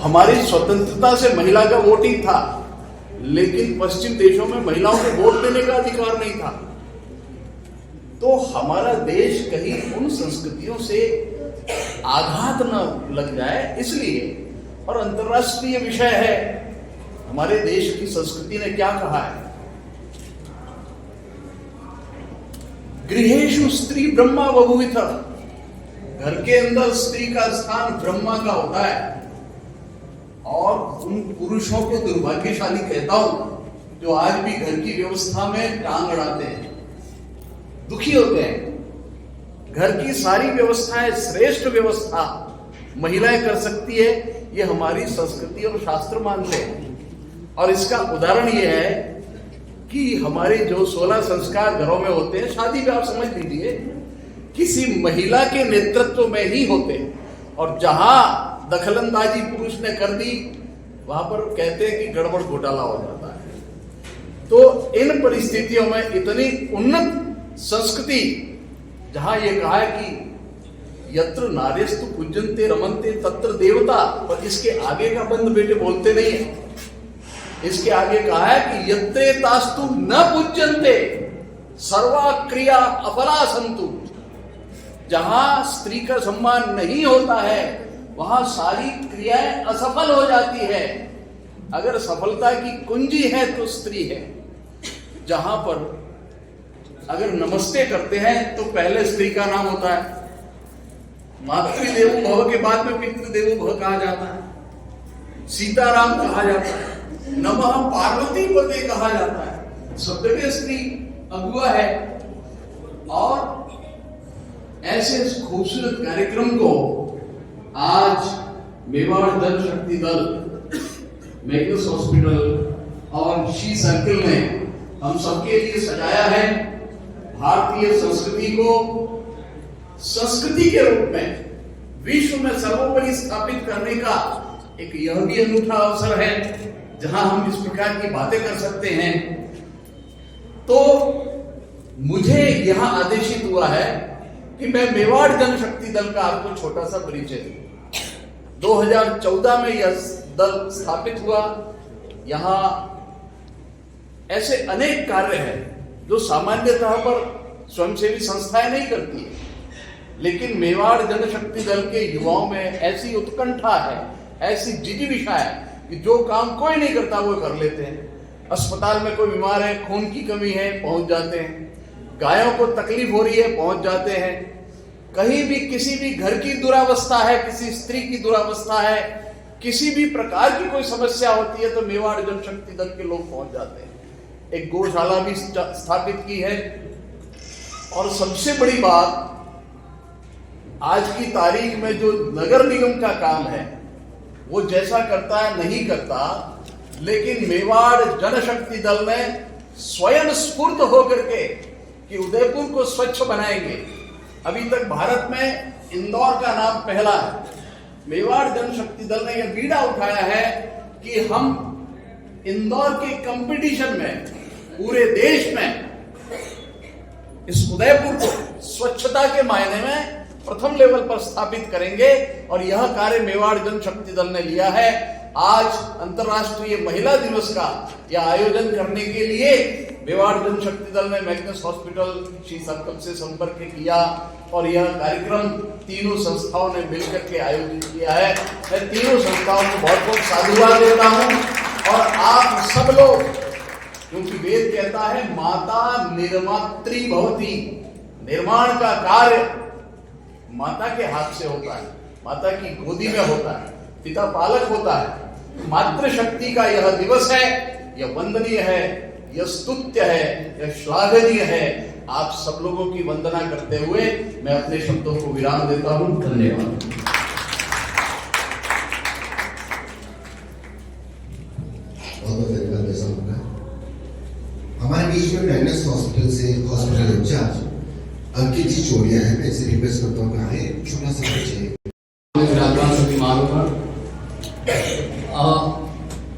हमारी स्वतंत्रता से महिला का वोटिंग था, लेकिन पश्चिम देशों में महिलाओं को वोट देने का अधिकार नहीं था। तो हमारा देश कहीं उन संस्कृतियों से आघात न लग जाए इसलिए, और अंतर्राष्ट्रीय विषय है, हमारे देश की संस्कृति ने क्या कहा है, गृहेषु स्त्री ब्रह्मा बभूविथ, घर के अंदर स्त्री का स्थान ब्रह्मा का होता है। और उन पुरुषों को दुर्भाग्यशाली कहता हूं जो आज भी घर की व्यवस्था में टांग अड़ाते हैं, दुखी होते हैं। घर की सारी व्यवस्थाएं, श्रेष्ठ व्यवस्था महिलाएं कर सकती है, ये हमारी संस्कृति और शास्त्र मानते हैं। और इसका उदाहरण ये है कि हमारे जो 16 संस्कार घरों में होते हैं, शादी में आप समझ लीजिए किसी महिला के नेतृत्व में ही होते हैं। और जहां दखलंदाजी पुरुष ने कर दी, वहां पर कहते हैं कि गड़बड़ घोटाला हो जाता है। तो इन परिस्थितियों में इतनी उन्नत संस्कृति, जहां ये कहा है कि यत्र नार्यस्तु पूज्यन्ते रमन्ते तत्र देवता, पर इसके आगे का बंद बेटे बोलते नहीं है। इसके आगे कहा है कि यत्रे तास्तु न पूज्यन्ते सर्वा क्रिया अफला संतु, जहां स्त्री का सम्मान नहीं होता है वहां सारी क्रियाएं असफल हो जाती है। अगर सफलता की कुंजी है तो स्त्री है। जहां पर अगर नमस्ते करते हैं तो पहले स्त्री का नाम होता है, मातृदेवो भव के बाद में पितृदेवो भव कहा जाता है, सीताराम कहा जाता है, नमः पार्वती पते कहा जाता है। सब जगह स्त्री अगुआ है। और ऐसे खूबसूरत कार्यक्रम को आज मेवाड़ जन शक्ति दल, मैग्नस हॉस्पिटल और शी सर्किल ने हम सबके लिए सजाया है। भारतीय संस्कृति को संस्कृति के रूप में विश्व में सर्वोपरि स्थापित करने का एक यह भी अनूठा अवसर है जहां हम इस प्रकार की बातें कर सकते हैं। तो मुझे यहां आदेशित हुआ है कि मैं मेवाड़ जनशक्ति दल का आपको छोटा सा परिचय दूं। 2014 में यह दल स्थापित हुआ। यहां ऐसे अनेक कार्य हैं जो सामान्यतः पर स्वयंसेवी संस्थाएं नहीं करती है, लेकिन मेवाड़ जनशक्ति दल के युवाओं में ऐसी उत्कंठा है, ऐसी जिजीविषा है कि जो काम कोई नहीं करता वो कर लेते हैं। अस्पताल में कोई बीमार है, खून की कमी है, पहुंच जाते हैं। गायों को तकलीफ हो रही है, पहुंच जाते हैं। कहीं भी किसी भी घर की दुरावस्था है, किसी स्त्री की दुरावस्था है, किसी भी प्रकार की कोई समस्या होती है तो मेवाड़ जनशक्ति दल के लोग पहुंच जाते हैं। एक गौशाला भी स्थापित की है। और सबसे बड़ी बात, आज की तारीख में जो नगर निगम का काम है वो जैसा करता है नहीं करता, लेकिन मेवाड़ जनशक्ति दल ने स्वयं स्फूर्त होकर के कि उदयपुर को स्वच्छ बनाएंगे। अभी तक भारत में इंदौर का नाम पहला है। मेवाड़ जनशक्ति दल ने यह बीड़ा उठाया है कि हम इंदौर के कंपटीशन में पूरे देश में इस उदयपुर को स्वच्छता के मायने में प्रथम लेवल पर स्थापित करेंगे। और यह कार्य मेवाड़ जनशक्ति दल ने लिया है। आज अंतर्राष्ट्रीय महिला दिवस का यह आयोजन करने के लिए मेवाड़ जनशक्ति दल ने मैग्नस हॉस्पिटल शी सर्कल से संपर्क किया और यह कार्यक्रम तीनों संस्थाओं ने मिलकर के आयोजित किया है। मैं तीनों संस्थाओं को बहुत बहुत साधुवाद देता हूं। और आप सब लोग, क्योंकि वेद कहता है माता निर्मात्री भवती, निर्माण का कार्य माता के हाथ से होता है, माता की गोदी में होता है, पिता पालक होता है। मातृशक्ति का यह दिवस है, यह वंदनीय है, यह स्तुत्य है, यह श्लाघनीय है। आप सब लोगों की वंदना करते हुए मैं अपने शब्दों को विराम देता हूं। धन्यवाद। बहुत धन्यवाद। हमारे बीच में मैग्नस हॉस्पिटल से हॉस्पिटल इंचार्ज अंकित जी चोड़िया है। मैं इसे रिक्वेस्ट करता हूँ कि छोटा सा परिचय।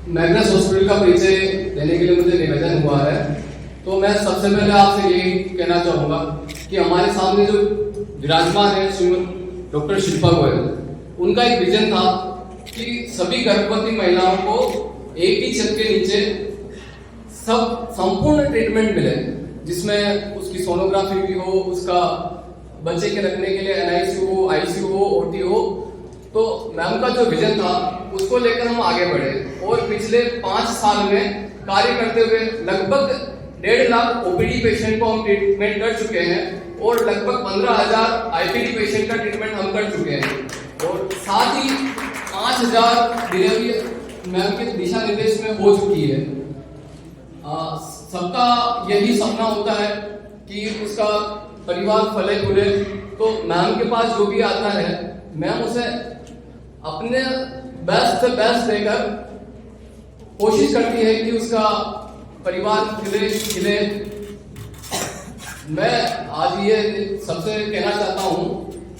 मैग्नस हॉस्पिटल का परिचय देने के लिए मुझे निवेदन हुआ है। तो मैं सबसे पहले आपसे यही कहना चाहूँगा कि हमारे सामने जो विराजमान है श्रीमती डॉक्टर शिल्पा गोयल, उनका एक विजन था कि सभी गर्भवती महिलाओं को एक ही छत के नीचे सब संपूर्ण ट्रीटमेंट मिले, जिसमें उसकी सोनोग्राफी भी हो, उसका बच्चे के रखने के लिए NICU हो, ICU हो, OT हो। तो मैम का जो विजन था उसको लेकर हम आगे बढ़े और पिछले 5 साल में कार्य करते हुए लगभग 1.5 लाख OPD पेशेंट को हम ट्रीटमेंट कर चुके हैं और लगभग 15,000 IPD पेशेंट का ट्रीटमेंट हम कर चुके हैं और साथ ही 5,000 डिलीवरी मैम के दिशा निर्देश में हो चुकी है। सबका यही सपना होता है कि उसका परिवार फले फूले, तो मैम के पास जो भी आता है मैम उसे अपने बेस्ट से बेस्ट देकर कोशिश करती है कि उसका परिवार खिले। मैं आज ये सबसे कहना चाहता हूँ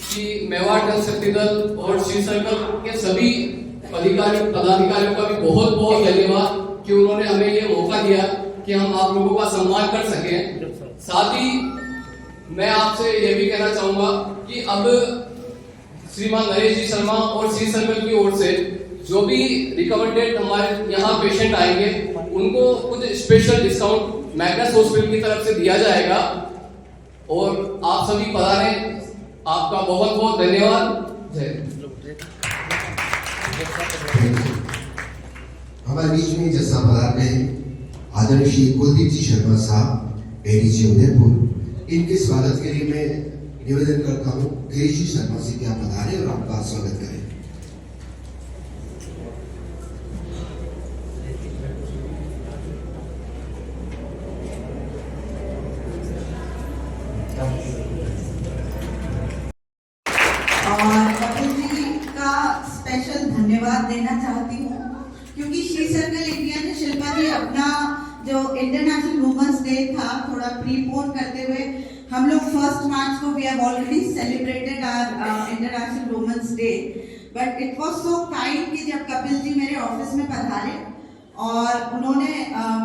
कि मेवाड़ जनशक्ति दल और शिव सर्कल के सभी पदाधिकारियों का भी बहुत बहुत धन्यवाद कि उन्होंने हमें ये मौका दिया कि हम आप लोगों का सम्मान कर सकें। साथ ही मैं आपसे ये भी कहना चाहूंगा कि अब श्रीमान नरेश जी शर्मा और शिव सर्कल की ओर से जो भी रिकमेंडेड हमारे यहाँ पेशेंट आएंगे उनको कुछ स्पेशल डिस्काउंट मैग्नस हॉस्पिटल की तरफ से दिया जाएगा और आप सभी पधारें। आपका बहुत बहुत धन्यवाद। जय। हमारे बीच में जैसा पधार रहे आदरणीय श्री कुलदीप जी शर्मा साहब ADG उदयपुर, इनके स्वागत के लिए मैं निवेदन करता हूँ गिरीश जी शर्मा से कि आप पधारें और आपका स्वागत करें। और कपिल जी का स्पेशल धन्यवाद देना चाहती हूँ क्योंकि श्री सर्कल इंडिया ने शिल्पा जी अपना जो इंटरनेशनल वुमेन्स डे था थोड़ा प्रीपोन करते हुए हम लोग 1 मार्च को we have already celebrated our international women's day, but it was so kind कि जब कपिल जी मेरे ऑफिस में पधारे और उन्होंने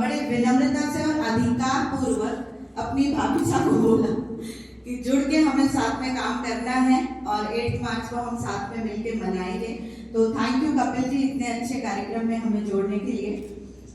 बड़े विनम्रता से और अधिकार पूर्वक अपनी भाभी साहब को बोला कि जुड़ के हमें साथ में काम करना है और 8 मार्च को हम साथ में मिलके मनाएंगे। तो थैंक यू कपिल जी इतने अच्छे कार्यक्रम में हमें जोड़ने के लिए।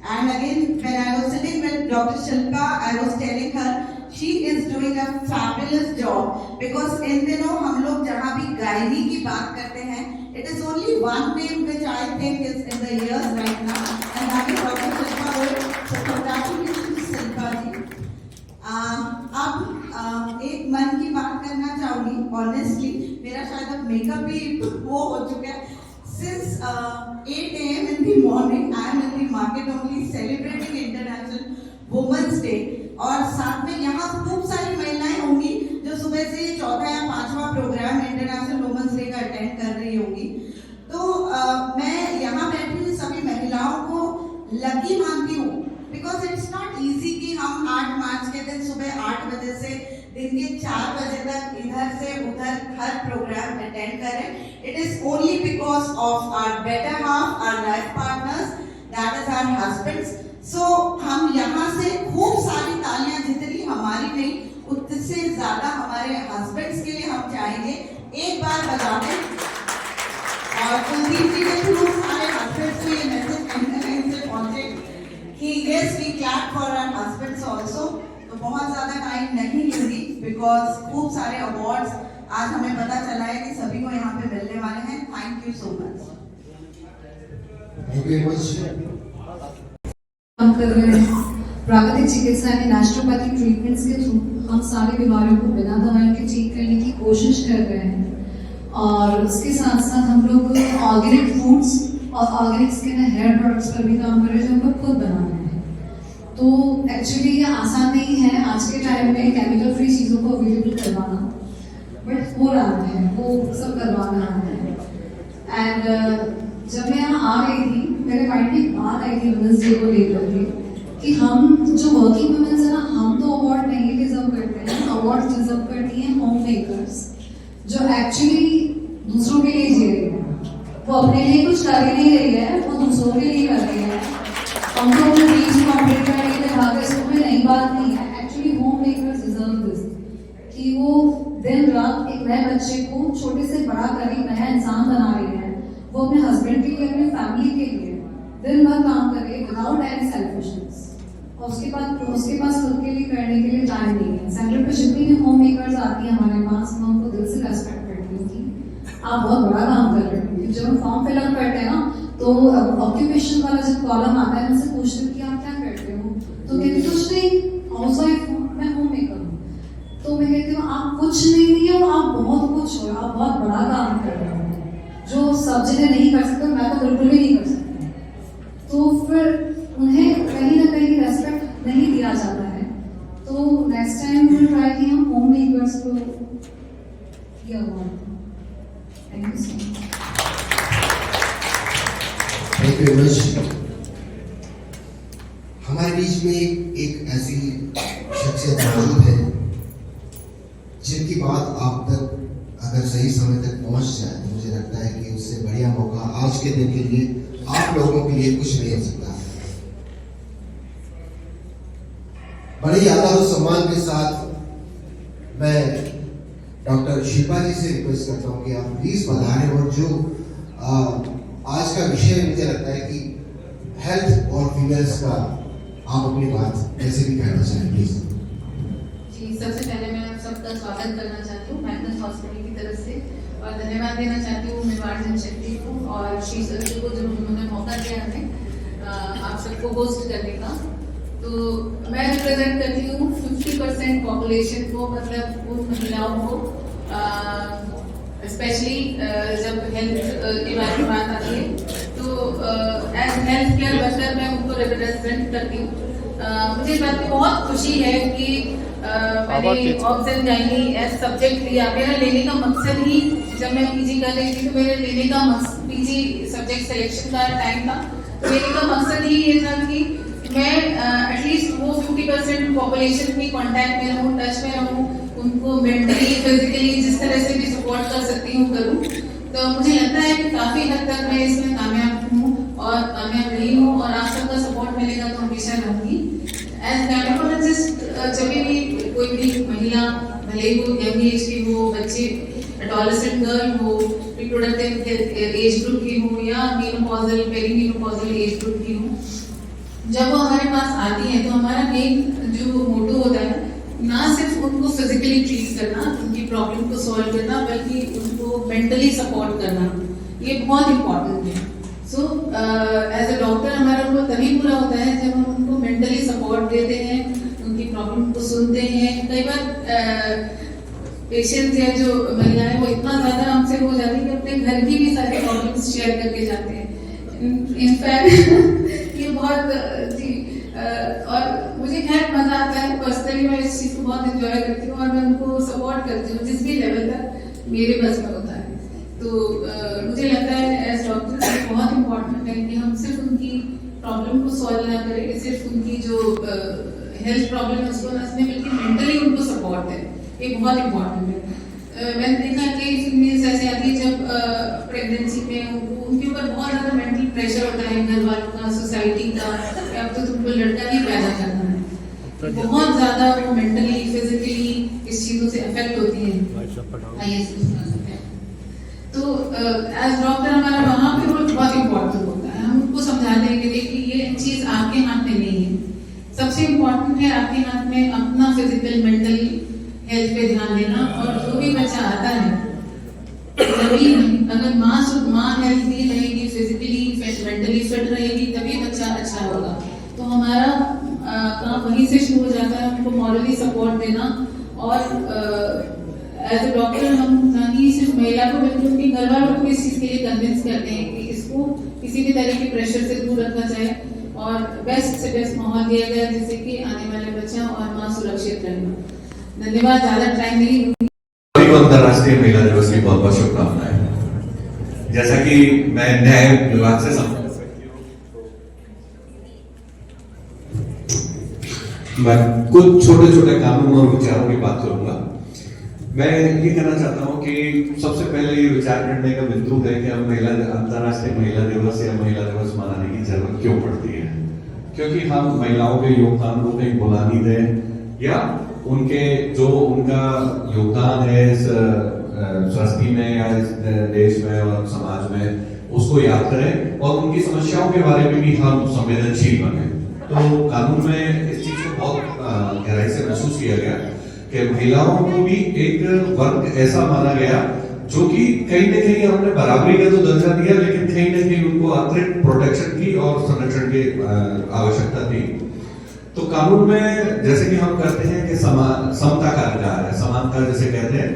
And again when I was sitting with doctor Shilpa I was telling her she is doing a fabulous job because in दिनों हम लोग जहाँ भी गायनी की बात करते हैं it is only one name which I think is in the years right now and that is doctor Shilpa Goyal. So congratulations Shilpa ji. अब एक मन की बात करना चाहूंगी। ऑनेस्टली मेरा शायद अब मेकअप भी वो हो चुका है। Since 8 AM in the morning, I am in the market only celebrating International Women's Day और साथ में यहाँ खूब सारी महिलाएं होंगी जो सुबह से 4था या 5वां प्रोग्राम इंटरनेशनल वुमेन्स डे का अटेंड कर रही होंगी। तो मैं यहाँ बैठी हुई सभी महिलाओं को लकी मानती हूँ बिकॉज इट्स नॉट इजी कि हम 8 मार्च के दिन सुबह 8 बजे से दिन के 4 बजे तक इधर से उधर हर प्रोग्राम अटेंड करें। It is only because of our better half, our life partners, that is our husbands. So हम यहाँ से खूब सारी तालियां जितनी हमारी नहीं उससे ज्यादा हमारे हस्बैंड्स के लिए हम चाहेंगे एक बार बजा दें। और कुलदीप जी के थ्रू सारे हस्बैंड्स को ये मैसेज कहीं से पहुंचे कि yes we clap for our husbands also. तो बहुत ज्यादा टाइम नहीं लूंगी बिकॉज खूब सारे अवार्ड्स आज हमें पता चला है कि सभी को यहाँ पे मिलने वाले हैं। Thank you so much. Thank you very much. काम कर रहे हैं प्राकृतिक चिकित्सा यानी नेचुरोपैथी ट्रीटमेंट्स के थ्रू हम सारी बीमारियों को बिना दवाइयों के ठीक करने की कोशिश कर रहे हैं और उसके साथ साथ हम लोग ऑर्गेनिक फूड्स और organic skin and hair products पर भी काम कर रहे हैं जो हम लोग खुद बना रहे हैं। तो एक्चुअली ये आसान नहीं है आज के टाइम में केमिकल फ्री चीज़ों को अवेलेबल करवाना, बट हो रहा है, वो सब करवा रहा है। एंड जब मैं यहाँ आ रही थी मेरे माइंड में एक बात आई थी वुमेन्स डे को लेकर के कि हम जो वर्किंग वुमेन्स है ना हम तो अवार्ड नहीं डिजर्व करते हैं, अवार्ड डिजर्व करती हैं होम मेकर्स जो एक्चुअली दूसरों के लिए जी रही है। वो अपने लिए कुछ कर ही नहीं रही है, वो दूसरों के लिए कर रही है। हम तो अपने ड्रीम्स को अपडेट करने के लिए भागते, इसमें नई बात नहीं है। Actually home makers deserve this कि वो दिन रात एक नए बच्चे को छोटे से बड़ा कर एक नया इंसान बना रही है। वो अपने हस्बैंड के लिए दिन भर काम करे विदाउट एनी सेल्फिशनेस, और उसके पास खुद के लिए करने के लिए टाइम नहीं है। सेंटर पे जितनी भी होम मेकर्स आती है हमारे पास, मैं उनको दिल से रेस्पेक्ट करती हूँ कि आप बहुत बड़ा काम कर रहे हो। जब हम फॉर्म फिलअप करते हैं ना, तो ऑक्यूपेशन वाला जब कॉलम आता है, उनसे पूछते हैं कि आप क्या करते हो, तो कहते कुछ नहीं, हाउस वाइफ हूँ, मैं होम मेकर हूँ। तो मैं कहती हूँ आप कुछ नहीं हो, आप बहुत कुछ हो, आप बहुत बड़ा काम कर रहे हो, जो सब जगह नहीं कर सकते, मैं तो बिल्कुल भी नहीं कर सकती। तो फिर उन्हें कहीं ना कहीं रेस्पेक्ट नहीं दिया जाता है। तो नेक्स्ट टाइम विल ट्राई कि हम होम मेकर्स को किया हुआ। Thank you so much. Thank you much. हमारे बीच में एक ऐसी शख्सियत मौजूद है जिनकी बात आप तक अगर सही समय तक पहुंच जाए तो मुझे लगता है कि उससे बढ़िया मौका आज के दिन के लिए आप लोगों के लिए कुछ नहीं हो सकता। बड़े ही आदर और सम्मान के साथ मैं डॉक्टर शिल्पा जी से रिक्वेस्ट करता हूं कि आप प्लीज पधारें, और जो आज का विषय मुझे लगता है कि हेल्थ और फीमेल्स का, आप अपनी बात कैसे भी कहना चाहें प्लीज। जी, सबसे पहले मैं आप सबका स्वागत करना चाहती हूँ मैग्नस हॉस्पिटल की तरफ से, और धन्यवाद देना चाहती हूँ मेवाड़ जनशक्ति को और श्री सर को जो उन्होंने मौका दिया हमें आप सबको होस्ट करने का। तो मैं रिप्रेजेंट करती हूँ 50% पॉपुलेशन को, मतलब उन महिलाओं को, स्पेशली जब हेल्थ के बारे में बात आती है, तो एज हेल्थ केयर वर्कर मैं उनको रिप्रेजेंट करती हूँ। मुझे इस बात की बहुत खुशी है कि मैंने ऑब्सेन गायनी एज सब्जेक्ट लिया। मेरा लेने का मकसद ही, जब मैं पीजी कर रही थी तो मेरे लेने का पीजी सब्जेक्ट सिलेक्शन का टाइम था, लेने का मकसद ही ये था कि मैं एटलीस्ट वो 50% पॉपुलेशन की कांटेक्ट में रहूँ, टच में रहूँ, उनको मेंटली फिजिकली जिस तरह से भी सपोर्ट कर सकती हूँ करूँ। तो मुझे लगता है कि काफी हद तक मैं इसमें कामयाब हूँ और कामयाब रही हूँ, और आप सबका सपोर्ट मिलेगा तो हमेशा रहूंगी। एज गायनेकोलॉजिस्ट जब भी कोई भी महिला, भले ही वो यंग एज की हो, बच्चे एडोलेसेंट गर्ल हो, रिप्रोडक्टिव एज ग्रुप की हो, या मेनोपॉजल पेरीमेनोपॉजल एज ग्रुप की हो, जब वो हमारे पास आती है तो हमारा मेन जो मोटो होता है ना सिर्फ उनको फिजिकली ट्रीट करना, उनकी प्रॉब्लम को सॉल्व करना, बल्कि उनको मेंटली सपोर्ट करना, ये बहुत इम्पोर्टेंट है। सो एज अ डॉक्टर हमारा रोल तभी पूरा होता है जब हम उनको मेंटली सपोर्ट देते हैं, उनकी प्रॉब्लम को सुनते हैं। कई बार पेशेंट्स या जो महिलाएं वो इतना ज्यादा हमसे हो जाती है कि अपने घर की भी सारी प्रॉब्लम्स शेयर करके जाते हैं। इनफैक्ट ये बहुत जी और मुझे खैर मजा आता है, पर्सनली मैं इस चीज को बहुत एंजॉय करती हूँ और मैं उनको सपोर्ट करती हूँ जिस भी लेवल तक मेरे बस में होता है। तो मुझे लगता है एज डॉक्टर बहुत इम्पोर्टेंट है कि हम सिर्फ उनकी प्रॉब्लम को सॉल्व ना करें, सिर्फ उनकी जो हेल्थ प्रॉब्लम है उसको ना सुने, बल्कि मेंटली उनको सपोर्ट है, ये बहुत इम्पोर्टेंट है। मैंने देखा कि फीमेल्स ऐसे आती है जब प्रेगनेंसी में उनके ऊपर बहुत ज्यादा मेंटल प्रेशर होता है, घर वालों का, सोसाइटी का, अब तो तुमको लड़का ही पैदा करना है, बहुत ज्यादा वो मेंटली फिजिकली इस चीजों से अफेक्ट होती है। तो एज डॉक्टर हमारा वहाँ पे रोल बहुत इम्पोर्टेंट होता है, हम उनको समझाने के लिए कि ये चीज आपके हाथ में नहीं है। सबसे इम्पोर्टेंट है आपके हाथ में अपना फिजिकल मेंटल हेल्थ पे ध्यान देना, और जो भी बच्चा आता है तभी, अगर माँ हेल्थी रहेगी, फिजिकली मेंटली फिट रहेगी, तभी बच्चा अच्छा होगा। तो हमारा काम वहीं से शुरू हो जाता है, उनको मॉरली सपोर्ट देना। और एज ए डॉक्टर हम ना ही सिर्फ महिला को बल्कि उनके घर वालों को इस चीज के लिए कन्विंस करते हैं कि इसको किसी भी तरह के प्रेशर से दूर रखा जाए और बेस्ट से बेस्ट माहौल दिया जाए जिससे कि आने वाले बच्चा और माँ सुरक्षित रहेगा। धन्यवाद, ज्यादा टाइम नहीं लूंगी। अंतर्राष्ट्रीय महिला दिवस की बहुत बहुत शुभकामनाएं। जैसा कि मैं न्याय विभाग से मैं कुछ छोटे छोटे कानून और विचारों की बात करूंगा। मैं ये कहना चाहता हूं कि सबसे पहले ये विचार करने का बिंदु है कि हम अंतर्राष्ट्रीय महिला दिवस या महिला दिवस मनाने की जरूरत क्यों पड़ती है। क्योंकि हम महिलाओं के योगदान को कहीं भुला नहीं दें, या उनके जो उनका योगदान है इस सृष्टि में या इस देश में और समाज में, उसको याद करें और उनकी समस्याओं के बारे में भी हम संवेदनशील बने। तो कानून में इस चीज को बहुत गहराई से महसूस किया गया कि महिलाओं को भी एक वर्ग ऐसा माना गया जो कि कहीं ना कहीं हमने बराबरी का तो दर्जा दिया, लेकिन कहीं ना कहीं उनको अतिरिक्त प्रोटेक्शन की और संरक्षण की आवश्यकता थी। तो कानून में जैसे कि हम कहते हैं कि समता का अधिकार है, समानता जैसे कहते हैं,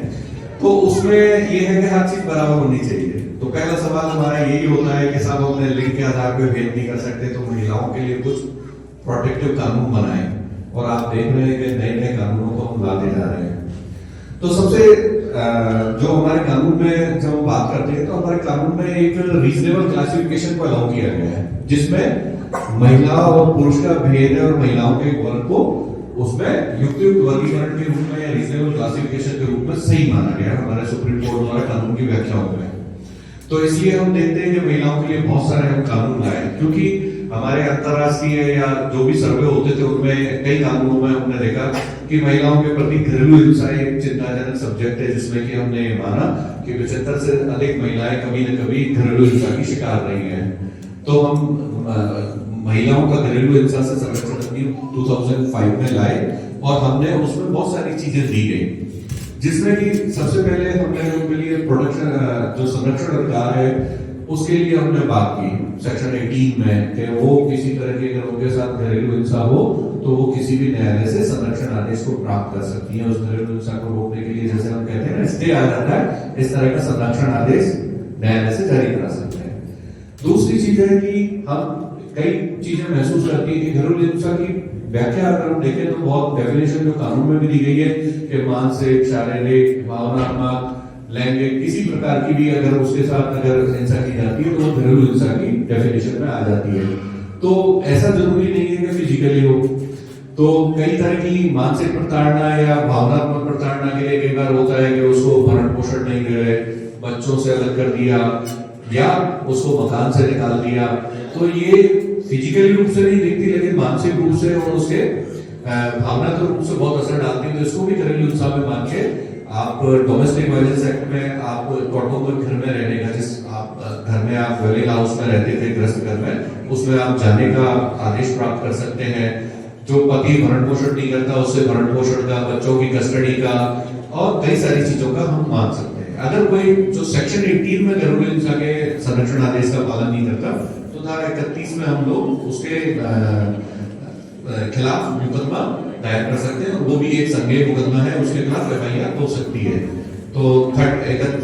तो उसमें ये है कि हर चीज बराबर होनी चाहिए। तो पहला सवाल हमारा यही होता है कि साहब हमने लिंग के आधार पर भेद नहीं कर सकते, तो महिलाओं के लिए कुछ प्रोटेक्टिव कानून बनाए, और आप देख रहे हैं कि नए नए कानूनों को हम लाते जा रहे हैं। तो सबसे जो हमारे कानून में जब हम बात करते हैं तो हमारे कानून में एक रीजनेबल क्लासिफिकेशन को अलाउ किया गया है, जिसमें महिला और पुरुष का भेद है और महिलाओं के वर्ग को उसमें युक्त वर्गीकरण के रूप में या रीजनेबल क्लासिफिकेशन के रूप में सही माना गया हमारे सुप्रीम कोर्ट द्वारा कानून की व्याख्याओं में। तो इसलिए हम देखते हैं कि महिलाओं के लिए बहुत सारे हम कानून लाए, क्योंकि हमारे अंतरराष्ट्रीय या जो भी सर्वे होते थे उनमें कई कानूनों में हमने देखा कि महिलाओं के प्रति घरेलू हिंसा एक चिंताजनक सब्जेक्ट है, जिसमें कि हमने ये माना कि 75 से अधिक महिलाएं कभी न कभी घरेलू हिंसा की शिकार रही हैं। तो हम महिलाओं का घरेलू हिंसा से संरक्षण अधिनियम 2005 में लाए और हमने उसमें बहुत सारी चीजें दी गई, जिसमें कि सबसे पहले हमने उनके लिए प्रोटेक्शन जो संरक्षण अधिकार है उसके लिए हमने बात की सेक्शन 18 में कि वो किसी तरह की अगर उनके साथ घरेलू हिंसा हो तो वो किसी भी न्यायालय से संरक्षण आदेश को प्राप्त कर सकती है। उस घरेलू हिंसा को रोकने के लिए जैसे हम कहते हैं ना स्टे आ जाता है, इस तरह का संरक्षण आदेश न्यायालय से जारी करा सकते हैं। दूसरी चीज है कि हम कई चीजें महसूस करती है कि घरेलू हिंसा की व्याख्या अगर हम देखें तो बहुत डेफिनेशन जो कानून में भी दी गई है कि मानसिक, शारीरिक, भावनात्मक, लैंगिक किसी प्रकार की भी अगर उसके साथ अगर हिंसा की जाती है तो वो घरेलू हिंसा की डेफिनेशन में आ जाती है। तो ऐसा जरूरी नहीं है कि फिजिकली हो, तो कई तरह की मानसिक प्रताड़ना या भावनात्मक प्रताड़ना के लिए कई बार होता है कि उसको भरण पोषण नहीं दे रहे, बच्चों से अलग कर दिया या उसको मकान से निकाल दिया। तो ये फिजिकली रूप से नहीं दिखती लेकिन मानसिक रूप से और उसके भावनात्मक रूप से बहुत असर डालती है। तो इसको भी घरेलू हिंसा में मान के आप डोमेस्टिक वायलेंस एक्ट में आप कौटुंबिक घर में रहने का, जिस आप घर में आप वेलिंग हाउस में रहते थे ग्रस्त घर में, उसमें आप जाने का आदेश प्राप्त कर सकते हैं। जो पति भरण पोषण नहीं करता उससे भरण पोषण का, बच्चों की कस्टडी का और कई सारी चीजों का हम मान सकते हैं। अगर कोई जो सेक्शन 18 में घरेलू हिंसा के संरक्षण आदेश का पालन नहीं करता तो धारा 31 में हम लोग उसके खिलाफ मुकदमा दायर कर सकते हैं और वो भी एक संज्ञेय मुकदमा है, उसके खिलाफ एफआईआर हो सकती है। तो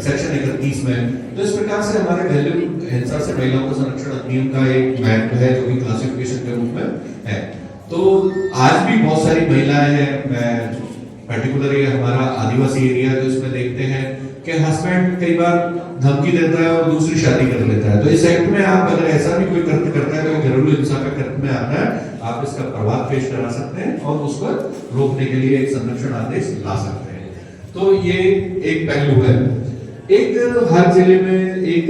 सेक्शन 31 में तो इस प्रकार से हमारे घरेलू हिंसा से महिलाओं का संरक्षण अधिनियम का एक महत्व है जो कि क्लासिफिकेशन के रूप में है। तो आज भी बहुत सारी महिलाएं हैं, पर्टिकुलरली हमारा आदिवासी एरिया जो इसमें देखते हैं कि हस्बैंड कई बार धमकी देता है और दूसरी शादी कर लेता है। तो इस एक्ट में आप अगर ऐसा भी कोई कृत्य करता है तो घरेलू हिंसा का कृत्य में आता है, आप इसका प्रभाव पेश करा सकते हैं और उस पर रोकने के लिए एक संरक्षण आदेश ला सकते हैं। तो ये एक पहलू है। एक हर जिले में एक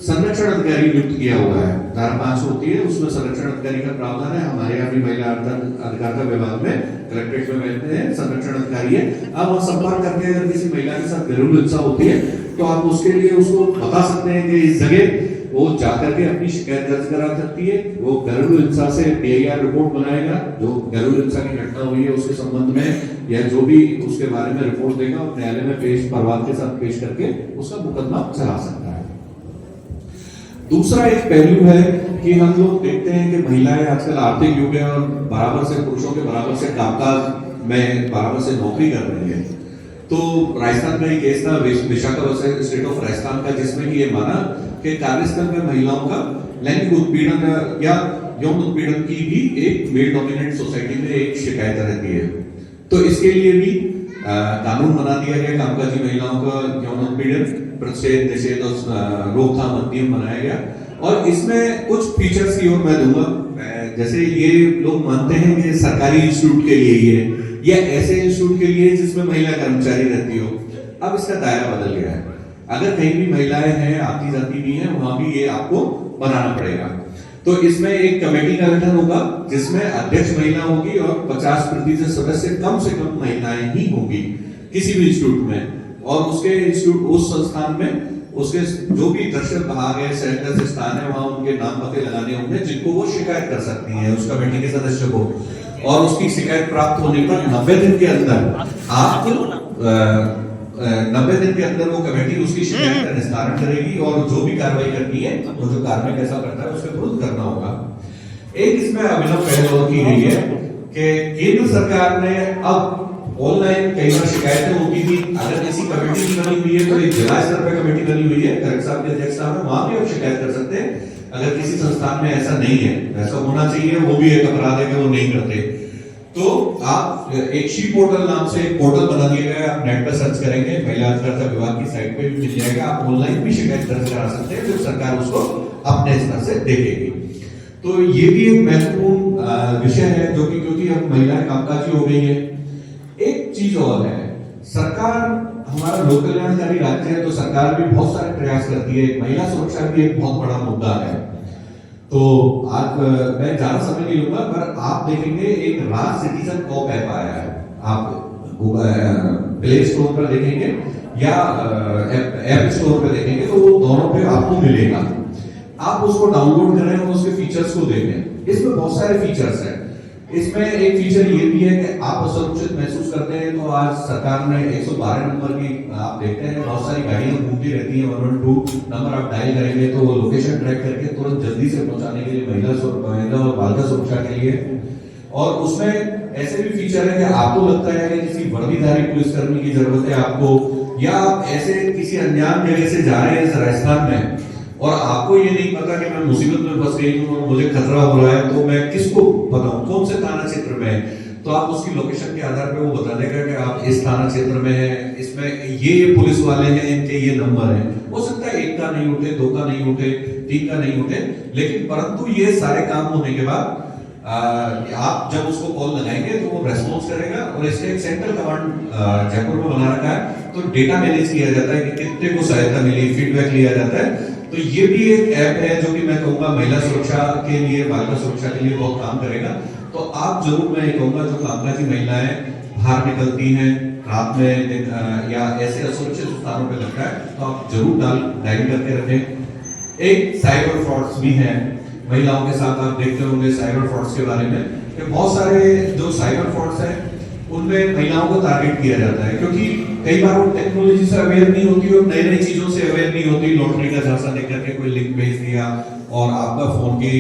संरक्षण अधिकारी नियुक्त किया हुआ है, धारा 5 होती है उसमें संरक्षण अधिकारी का प्रावधान है। हमारे यहाँ भी महिला अधिकारिता विभाग में कलेक्ट्रेट में बैठते हैं संरक्षण अधिकारी है। अब हम संपर्क करते हैं अगर किसी महिला के साथ घरेलू हिंसा होती है तो आप उसके लिए उसको बता सकते हैं कि इस जगह वो जाकर के अपनी शिकायत दर्ज करा सकती है। वो घरेलू हिंसा से PIR रिपोर्ट बनाएगा, जो घरेलू हिंसा की घटना हुई है उसके संबंध में या जो भी उसके बारे में रिपोर्ट देगा और न्यायालय में परिवार के साथ पेश करके उसका मुकदमा चला सकता है। दूसरा एक पहलू है कि हम लोग देखते हैं कि महिलाएं आजकल आर्थिक युग है और बराबर से पुरुषों के बराबर से कामकाज में बराबर से नौकरी कर रही है। तो राजस्थान का एक केस था विशाखापट्टनम स्टेट ऑफ राजस्थान का, जिसमें कि ये माना कि कार्यस्थल में महिलाओं का लैंगिक उत्पीड़न या यौन उत्पीड़न की भी एक मेल डोमिनेंट सोसाइटी में एक शिकायत रहती है। तो इसके लिए भी कानून बना दिया गया, कामकाजी महिलाओं का यौन उत्पीड़न प्रतिषेध, निषेध और रोकथाम अधिनियम बनाया गया। और इसमें कुछ फीचर्स की ओर मैं दूंगा, जैसे ये लोग मानते हैं कि सरकारी इंस्टीट्यूट के लिए ही है या ऐसे इंस्टीट्यूट के लिए जिसमें महिला कर्मचारी रहती हो। अब इसका दायरा बदल गया है, अगर कहीं भी महिलाएं हैं, आती जाती भी हैं, वहां भी ये आपको बनाना पड़ेगा। तो इसमें एक कमेटी का गठन होगा जिसमें अध्यक्ष महिला होगी और 50% सदस्य कम से कम महिलाएं ही होंगी किसी भी इंस्टीट्यूट में, और उसके इंस्टीट्यूट उस संस्थान में उसके जो भी दर्शक भाग है, सेंटर से स्थान है, वहां उनके नाम पते लगाने होंगे जिनको वो शिकायत कर सकती हैं उस कमेटी के सदस्य को। और उसकी शिकायत प्राप्त होने पर 90 दिन के अंदर आप 90 दिन के अंदर वो कमेटी उसकी शिकायत का निस्तारण करेगी और जो भी कार्रवाई करनी है, वो जो कार्मिक ऐसा करता है उसके विरुद्ध करना होगा। एक इसमें अभिनव पहल और की गई है कि केंद्र सरकार ने अब ऑनलाइन कई बार शिकायतें होती थी, अगर किसी कमेटी की बनी हुई है तो एक जिला स्तर पर कमेटी बनी हुई है, कलेक्टर साहब के अध्यक्षता में, वहां भी आप शिकायत कर सकते हैं। अगर किसी संस्थान में ऐसा नहीं है, ऐसा होना चाहिए, वो भी एक अपराध है कि वो नहीं करते, तो आप एक शी पोर्टल नाम से एक पोर्टल बना दिया गया है, आप नेट पर सर्च करेंगे, महिला अधिकारिता विभाग की साइट पे भी मिल जाएगा, आप ऑनलाइन भी शिकायत दर्ज करा सकते हैं, फिर सरकार उसको अपने स्तर से देखेगी। तो ये भी एक महत्वपूर्ण विषय है जो कि क्योंकि अब महिलाएं कामकाजी हो गई है। एक चीज और है, सरकार हमारा लोक कल्याणकारी राज्य है, तो सरकार भी बहुत सारे प्रयास करती है, महिला सुरक्षा भी एक बहुत बड़ा मुद्दा है। तो आज मैं ज्यादा समय नहीं लूंगा, पर आप देखेंगे एक राज सिटीजन कॉप ऐप आया है, आप प्ले स्टोर पर देखेंगे या ऐप स्टोर पर देखेंगे, तो वो दोनों पे आपको मिलेगा। आप उसको डाउनलोड करें और उसके फीचर्स को देखें। इसमें बहुत सारे फीचर्स हैं। इसमें एक फीचर ये भी है कि आप असुरक्षित महसूस करते हैं तो आज सरकार ने 112 नंबर की, आप देखते हैं बहुत सारी गाड़ियां घूमती रहती हैं, 112 नंबर आप डायल करेंगे तो वो लोकेशन ट्रैक करके तुरंत जल्दी से पहुंचाने के लिए महिला और बालिका सुरक्षा के लिए। और उसमें ऐसे भी फीचर है कि आपको लगता है कि किसी वर्दीधारी पुलिसकर्मी की जरूरत है आपको, या आप ऐसे किसी अनजान जगह से जा रहे हैं इस राजस्थान में और आपको ये नहीं पता कि मैं मुसीबत में फंस गई हूँ और मुझे खतरा हो रहा है, तो मैं किसको बताऊं, कौन से थाना क्षेत्र में है, तो आप उसकी लोकेशन के आधार पे वो बता देगा कि आप इस थाना क्षेत्र में हैं, इसमें ये पुलिस वाले हैं, इनके ये नंबर हैं। हो सकता है 1 का नहीं उठे, 2 का नहीं उठे, 3 का नहीं उठे, लेकिन परंतु ये सारे काम होने के बाद आप जब उसको कॉल लगाएंगे तो वो रेस्पॉन्स करेगा। और इसके एक सेंट्रल कमांड जयपुर में बना रखा है, तो डेटा मैनेज किया जाता है कि कितने को सहायता मिली, फीडबैक लिया जाता है। तो ये भी एक ऐप है जो कि मैं कहूंगा महिला सुरक्षा के लिए, बालिका सुरक्षा के लिए बहुत काम करेगा। तो आप जरूर, मैं कहूंगा जो कामकाजी महिलाएं बाहर निकलती हैं रात में या ऐसे असुरक्षित स्थानों पे लगता है, तो आप जरूर डायल करके रखें। एक साइबर फ्रॉड्स भी हैं महिलाओं के साथ, आप देखते होंगे साइबर फ्रॉड्स के बारे में कि बहुत सारे जो साइबर फ्रॉड्स हैं उनमें महिलाओं को टारगेट किया जाता है, क्योंकि कई बार वो टेक्नोलॉजी से अवेयर नहीं होती और नई नई चीजों से अवेयर नहीं होती। लॉटरी का झांसा देकर के कोई लिंक भेज दिया और आपका फोन की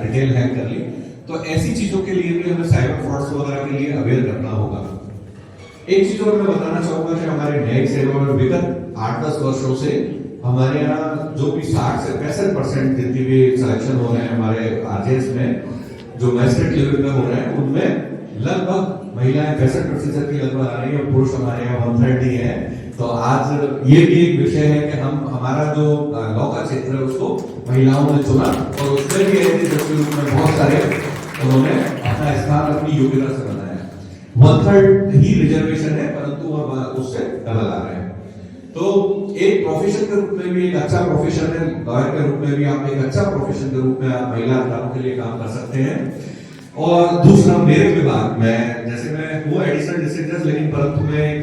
डिटेल हैक कर ली। तो ऐसी चीजों के लिए भी हमें साइबर फ्रॉड्स वगैरह के लिए अवेयर करना होगा। एक चीज और मैं बताना चाहूंगा कि हमारे न्यायिक सेवा में विगत 8-10 वर्षों से हमारे यहाँ जो भी 60 से 65% जितनी भी सिलेक्शन हो रहे हैं हमारे आरजेएस में, जो मैजिस्ट्रेट लेवल पे हो रहे हैं, उनमें लगभग महिलाएं 65% की लगभग आ रही है, पुरुष हमारे यहाँ 130 है। तो आज ये भी एक विषय है कि हम हमारा जो लॉ का क्षेत्र है उसको महिलाओं ने चुना और उसमें भी ऐसे में बहुत सारे उन्होंने अपना स्थान अपनी योग्यता से बनाया। 1/3 ही रिजर्वेशन है, परंतु अब उससे डबल आ रहे हैं। तो एक प्रोफेशन के रूप में भी एक अच्छा प्रोफेशन है, लॉयर के रूप में भी आप एक अच्छा प्रोफेशन के रूप में आप महिला अधिकारों के लिए काम कर सकते हैं। और दूसरा, मेरे विभाग में जैसे मैं हूँ एडिशनल डिस्ट्रिक्ट जज, लेकिन परंतु मैं एक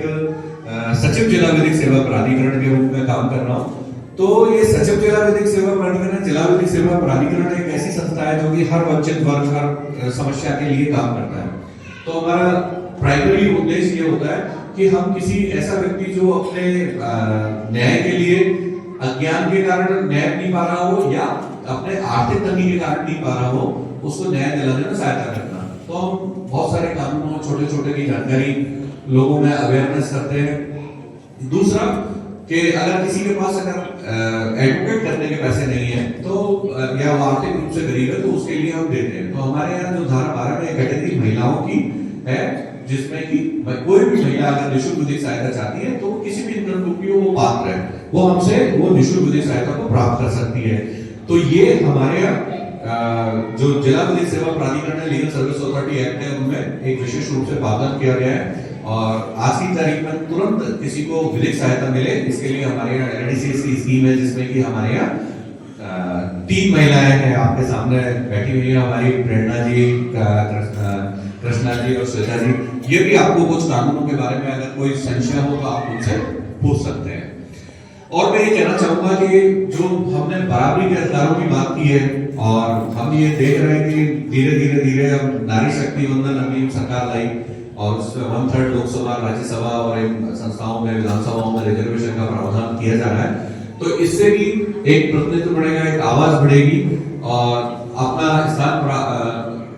सचिव जिला विधिक सेवा प्राधिकरण के रूप में काम कर रहा हूँ। तो ये सचिव जिला विधिक सेवा प्राधिकरण, जिला विधिक सेवा प्राधिकरण एक ऐसी संस्था है जो कि हर वंचित वर्ग, हर समस्या के लिए काम करता है। तो हमारा प्राइमरी उद्देश्य ये होता है कि हम किसी ऐसा व्यक्ति जो अपने न्याय के लिए अज्ञान के कारण न्याय नहीं पा रहा हो या अपने आर्थिक तंगी के कारण नहीं पा रहा हो, उसको न्याय दिलाने में सहायता करना। तो हम बहुत सारे कानूनों, छोटे छोटे की जानकारी लोगों में अवेयरनेस करते हैं। दूसरा कि अगर किसी के पास अगर एडवोकेट करने के पैसे नहीं है तो या वो आर्थिक रूप से गरीब है तो उसके लिए हम देते हैं। तो हमारे यहाँ जो धारा 12 में कैटेगरी महिलाओं की है, जिसमें कि कोई भी महिला अगर निःशुल्क विधिक सहायता चाहती है तो किसी भी इनकम ग्रुप की वो पात्र है, वो हमसे वो निःशुल्क विधिक सहायता को प्राप्त कर सकती है। तो ये हमारे यहाँ जो जिला विधिक सेवा प्राधिकरण है, लीगल सर्विस अथॉरिटी एक्ट है, उनमें एक विशेष रूप से प्रावधान किया गया है। और आज की तारीख में तुरंत किसी को विधिक सहायता मिले, इसके लिए हमारे यहाँ एनडीसीएस की स्कीम है, जिसमें कि हमारे यहाँ 3 महिलाएं हैं आपके सामने बैठी हुई है, हमारी प्रेरणा जी, कृष्णा जी और श्वेता जी। ये भी आपको कुछ कानूनों के बारे में अगर कोई संशय हो तो आप उनसे पूछ सकते हैं। और मैं ये कहना चाहूंगा कि जो हमने बराबरी के अधिकारों की बात की है और हम ये देख रहे हैं कि धीरे धीरे धीरे हम नारी शक्ति वंदन अभी सरकार लाई और उसमें 1/3 लोकसभा राज्यसभा और इन संस्थाओं में विधानसभाओं में रिजर्वेशन का प्रावधान किया जा रहा है। तो इससे भी एक प्रतिनिधित्व बढ़ेगा, एक आवाज बढ़ेगी और अपना स्थान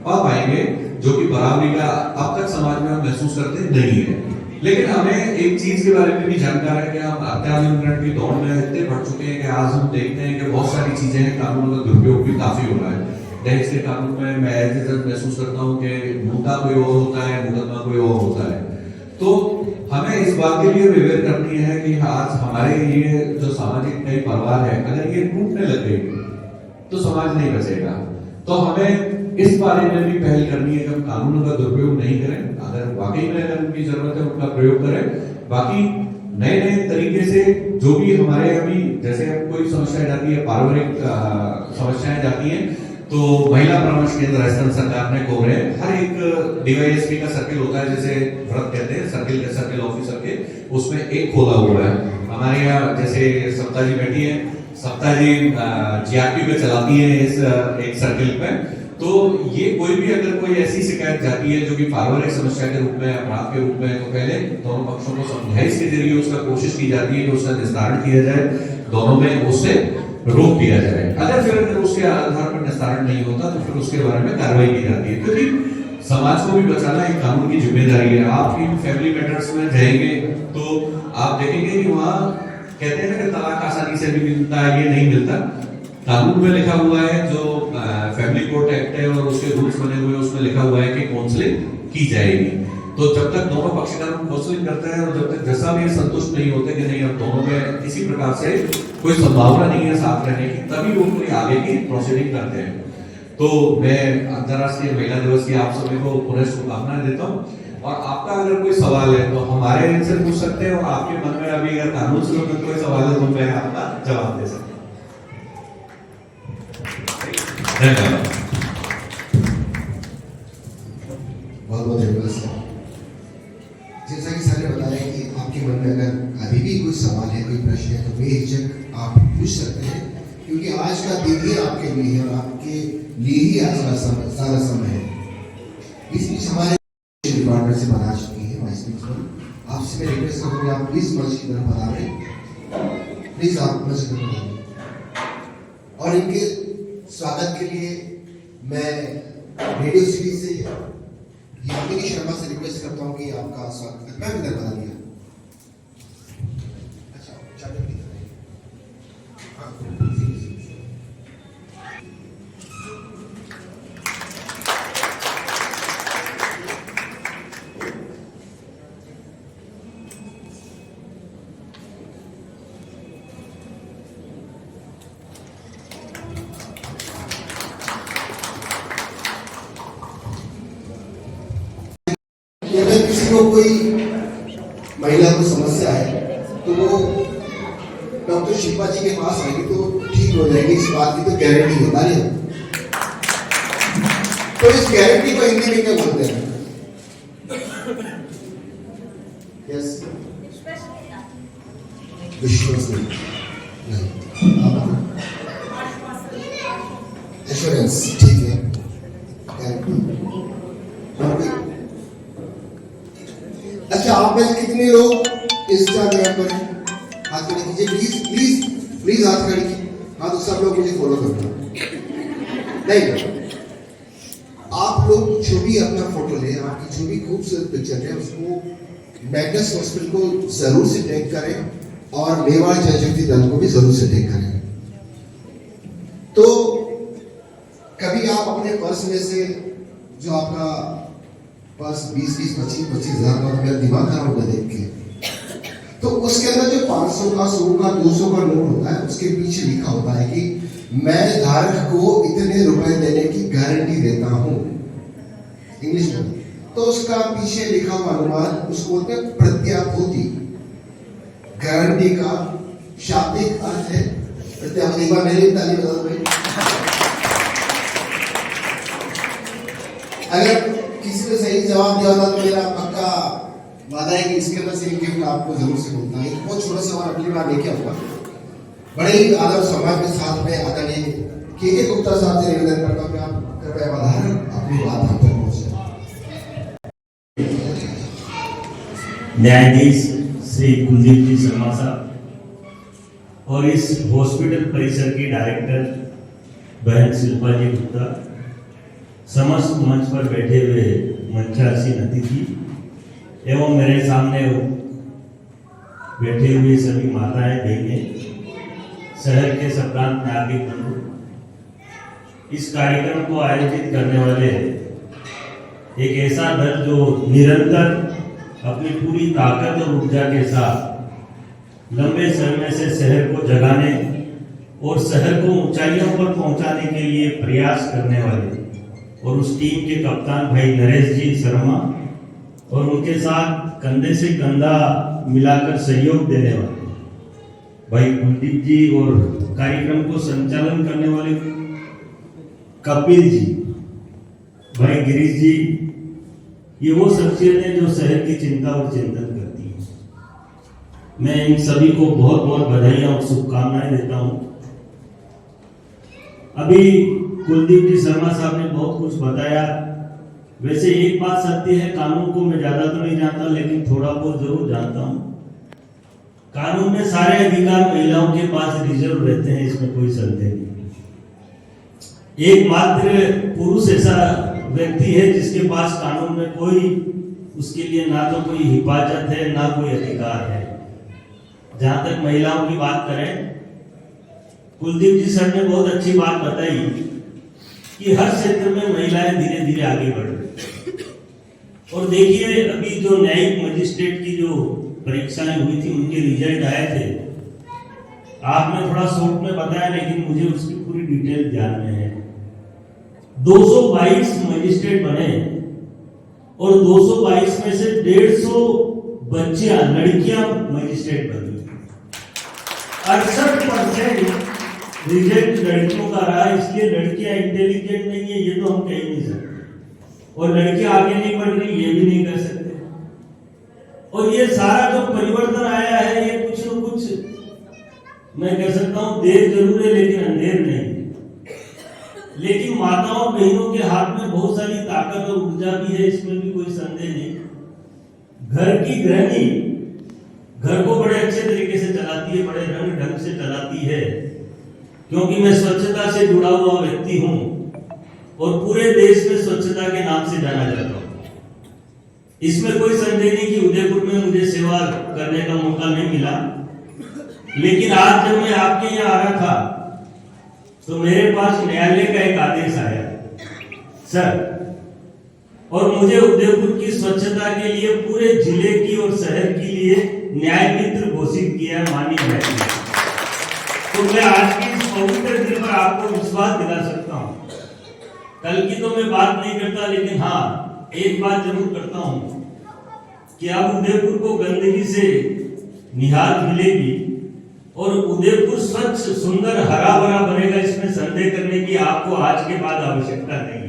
पा पाएंगे जो कि बराबरी का अब तक समाज में हम महसूस करते नहीं है। लेकिन हमें एक चीज के बारे में भी जानकार है कि हम अत्याधुनिकरण की दौड़ में इतने बढ़ चुके हैं कि आज हम देखते हैं कि बहुत सारी चीजें हैं, कानूनों का दुरुपयोग भी काफी हो रहा है। दहेज के कानून में मैं महसूस करता हूँ कि मुद्दा कोई और होता है, मुकदमा कोई और होता है। तो हमें इस बात के लिए अवेयर करनी है कि आज हमारे ये जो सामाजिक कई परिवार है, अगर ये टूटने लगे तो समाज नहीं बचेगा। तो हमें इस बारे में भी पहल करनी है कि हम कानूनों का दुरुपयोग नहीं करें, अगर वाकई में अगर उनकी जरूरत है उनका प्रयोग करें। बाकी नए नए तरीके से जो भी हमारे अभी जैसे कोई समस्याएं जाती है, पारिवारिक समस्याएं जाती हैं, तो महिला परामर्श केंद्र राजस्थान सरकार ने खोले हैं। हर एक डीवाईएसपी का सर्किल होता है, जैसे व्रत कहते हैं, सर्किल ऑफिसर के, उसमें एक खोला हुआ है। हमारे यहाँ जैसे सप्ताह जी बैठी है, सप्ताह जी जीआरपी पे चलाती है इस एक सर्किल पे। तो ये कोई भी अगर कोई ऐसी शिकायत जाती है जो कि पारिवारिक समस्या के रूप में, अपराध के रूप में, तो पहले दोनों पक्षों को समझाइश के जरिए उसका कोशिश की जाती है कि उसका निस्तारण किया जाए, दोनों में उससे रोक दिया जाए। अगर उसके आधार पर निस्तारण नहीं होता तो फिर उसके बारे में कार्रवाई की जाती है, क्योंकि समाज को भी बचाना एक कानून की जिम्मेदारी है। आप इन फैमिली मैटर्स में जाएंगे तो आप देखेंगे कि वहाँ कहते हैं ना कि तलाक आसानी से भी मिलता है, ये नहीं मिलता। कानून में लिखा हुआ है, जो फैमिली कोर्ट एक्ट है और उसके रूल्स बने हुए हैं, उसमें लिखा हुआ है कि काउंसलिंग की जाएगी। तो जब तक दोनों पक्षकार काउंसलिंग करते हैं और जब तक जैसा भी संतुष्ट नहीं होते कि नहीं अब दोनों में किसी प्रकार से कोई संभावना नहीं है साथ रहने की, तभी वो कोई आगे की प्रोसीडिंग करते हैं। तो मैं अंतर्राष्ट्रीय महिला दिवस की आप सभी को पुनः शुभकामनाएं देता हूँ। और आपका अगर कोई सवाल है तो हमारे इनसे पूछ सकते हैं, और आपके मन में अभी अगर कानून से संबंधित कोई सवाल है तो मैं आपका जवाब दे सकता हूँ। धन्यवाद। बहुत बहुत धन्यवाद सर। जैसा कि सर ने बताया कि आपके मन में अगर अभी भी कोई सवाल है, कोई प्रश्न है, तो बेहिचक आप पूछ सकते हैं, क्योंकि आज का दिन ही आपके लिए है और आपके लिए ही आज का सारा समय है। इस बीच हमारे डिपार्टमेंट से बना चुकी है वाइस प्रिंसिपल, आपसे मैं रिक्वेस्ट करूँगा आप प्लीज मंच की तरफ पधारें, प्लीज आप मंच की तरफ पधारें। और इनके स्वागत के लिए मैं रेडियो सिटी से यामिनी शर्मा से रिक्वेस्ट करता हूं कि आपका स्वागत मैं इधर बता दिया। अच्छा चादर की तरह। हाँ अगर किसी को कोई महिला को समस्या है तो वो डॉक्टर शिल्पा जी के पास आएगी तो ठीक हो जाएगी, इस बात की तो गारंटी होता है। तो इस गारंटी को हिंदी में क्या बोलते हैं? यस, विश्वास नहीं, एश्योरेंस, ठीक है। अच्छा, आप में से कितने लोग इंस्टाग्राम पर हैं? हाथ खड़े कीजिए प्लीज प्लीज प्लीज, हाथ खड़े कीजिए। हाँ, तो सब लोग मुझे फॉलो करना। नहीं, आप लोग जो भी अपना फोटो ले, आपकी जो भी खूबसूरत पिक्चर है उसको मैग्नस हॉस्पिटल को जरूर से टैग करें और मेवाड़ जनशक्ति दल को भी जरूर से टैग करें। तो कभी आप अपने पर्स में से जो आपका बस 20-25 हज़ार का, मेरा दिमाग खराब होगा देख के, तो उसके अंदर जो 500 का, 100 का, 200 का नोट होता है, उसके पीछे लिखा होता है कि मैं धारक को इतने रुपए देने की गारंटी देता हूं, इंग्लिश में। तो उसका पीछे लिखा हुआ अनुवाद उसको बोलते हैं प्रत्याभूति। गारंटी का शाब्दिक अर्थ है प्रत्याभूति। एक बार मेरी ताली बजा दो भाई। अगर किसी ने सही जवाब दिया होता तो मेरा पक्का वादा है कि इसके अंदर से एक गिफ्ट आपको जरूर से मिलता है। एक बहुत छोटा सा और अगली बार लेके आऊंगा। बड़े ही आदर समाज के साथ में आदरणीय के गुप्ता साहब से निवेदन करता हूँ कि आप कृपया बधाई अपनी बात हम तक पहुंचे। न्यायाधीश श्री कुलदीप जी शर्मा साहब और इस हॉस्पिटल परिसर की डायरेक्टर बहन शिल्पा जी गुप्ता, समस्त मंच पर बैठे हुए मंचासीन अतिथि एवं मेरे सामने बैठे हुए सभी माताएं बहनें, शहर के सप्रांत नागरिक बंधु, इस कार्यक्रम को आयोजित करने वाले एक ऐसा दल जो निरंतर अपनी पूरी ताकत और ऊर्जा के साथ लंबे समय से शहर को जगाने और शहर को ऊंचाइयों पर पहुंचाने के लिए प्रयास करने वाले और उस टीम के कप्तान भाई नरेश जी शर्मा और उनके साथ कंधे से कंधा मिलाकर सहयोग देने वाले भाई कुलदीप जी और कार्यक्रम को संचालन करने वाले कपिल जी, भाई गिरीश जी, ये वो शख्सियतें जो शहर की चिंता और चिंतन करती हैं। मैं इन सभी को बहुत बहुत बधाइयां और शुभकामनाएं देता हूं। अभी कुलदीप जी शर्मा साहब ने बहुत कुछ बताया। वैसे एक बात सत्य है, कानून को मैं ज्यादा तो नहीं जानता, लेकिन थोड़ा बहुत जरूर जानता हूं। कानून में सारे अधिकार महिलाओं के पास रिजर्व रहते हैं, इसमें कोई संदेह नहीं। एकमात्र पुरुष ऐसा व्यक्ति है जिसके पास कानून में कोई उसके लिए ना तो कोई हिफाजत है ना कोई अधिकार है। जहां तक महिलाओं की बात करें, कुलदीप जी सर ने बहुत अच्छी बात बताई कि हर क्षेत्र में महिलाएं धीरे धीरे आगे बढ़ रही। और देखिए, अभी जो न्यायिक मजिस्ट्रेट की जो परीक्षाएं हुई थी, उनके रिजल्ट आए थे। आपने थोड़ा शॉर्ट में बताया, लेकिन मुझे उसकी पूरी डिटेल ध्यान में है। 222 मजिस्ट्रेट बने और 222 में से 150 बच्चियां लड़कियां मजिस्ट्रेट बनी। 68% रिजल्ट लड़कियों का रहा। इसलिए लड़कियां इंटेलिजेंट नहीं है ये तो हम कह नहीं सकते, और लड़कियां आगे नहीं बढ़ रही ये भी नहीं कर सकते। और ये सारा जो परिवर्तन आया है, ये कुछ न कुछ मैं कह सकता हूं देर जरूर है लेकिन अंधेर नहीं। लेकिन माताओं बहनों के हाथ में बहुत सारी ताकत और ऊर्जा भी है, इसमें भी कोई संदेह नहीं। घर की गृहिणी घर को बड़े अच्छे तरीके से चलाती है, बड़े रंग ढंग से चलाती है। क्योंकि मैं स्वच्छता से जुड़ा हुआ व्यक्ति हूं और पूरे देश में स्वच्छता के नाम से जाना जाता हूं। इसमें कोई संदेह नहीं कि उदयपुर में मुझे सेवा करने का मौका नहीं मिला। लेकिन आज जब मैं आपके यहाँ आ रहा था तो मेरे पास न्यायालय का एक आदेश आया सर, और मुझे उदयपुर की स्वच्छता के लिए पूरे जिले की और शहर के लिए न्याय मित्र घोषित किया माननीय न्यायाधीश। तो मैं आज की इस पवित्र दिन पर आपको विश्वास दिला सकता हूं। कल की तो मैं बात नहीं करता, लेकिन हाँ एक बात जरूर करता हूं कि अब उदयपुर को गंदगी से निहार मिलेगी और उदयपुर स्वच्छ सुंदर हरा भरा बनेगा, इसमें संदेह करने की आपको आज के बाद आवश्यकता नहीं है।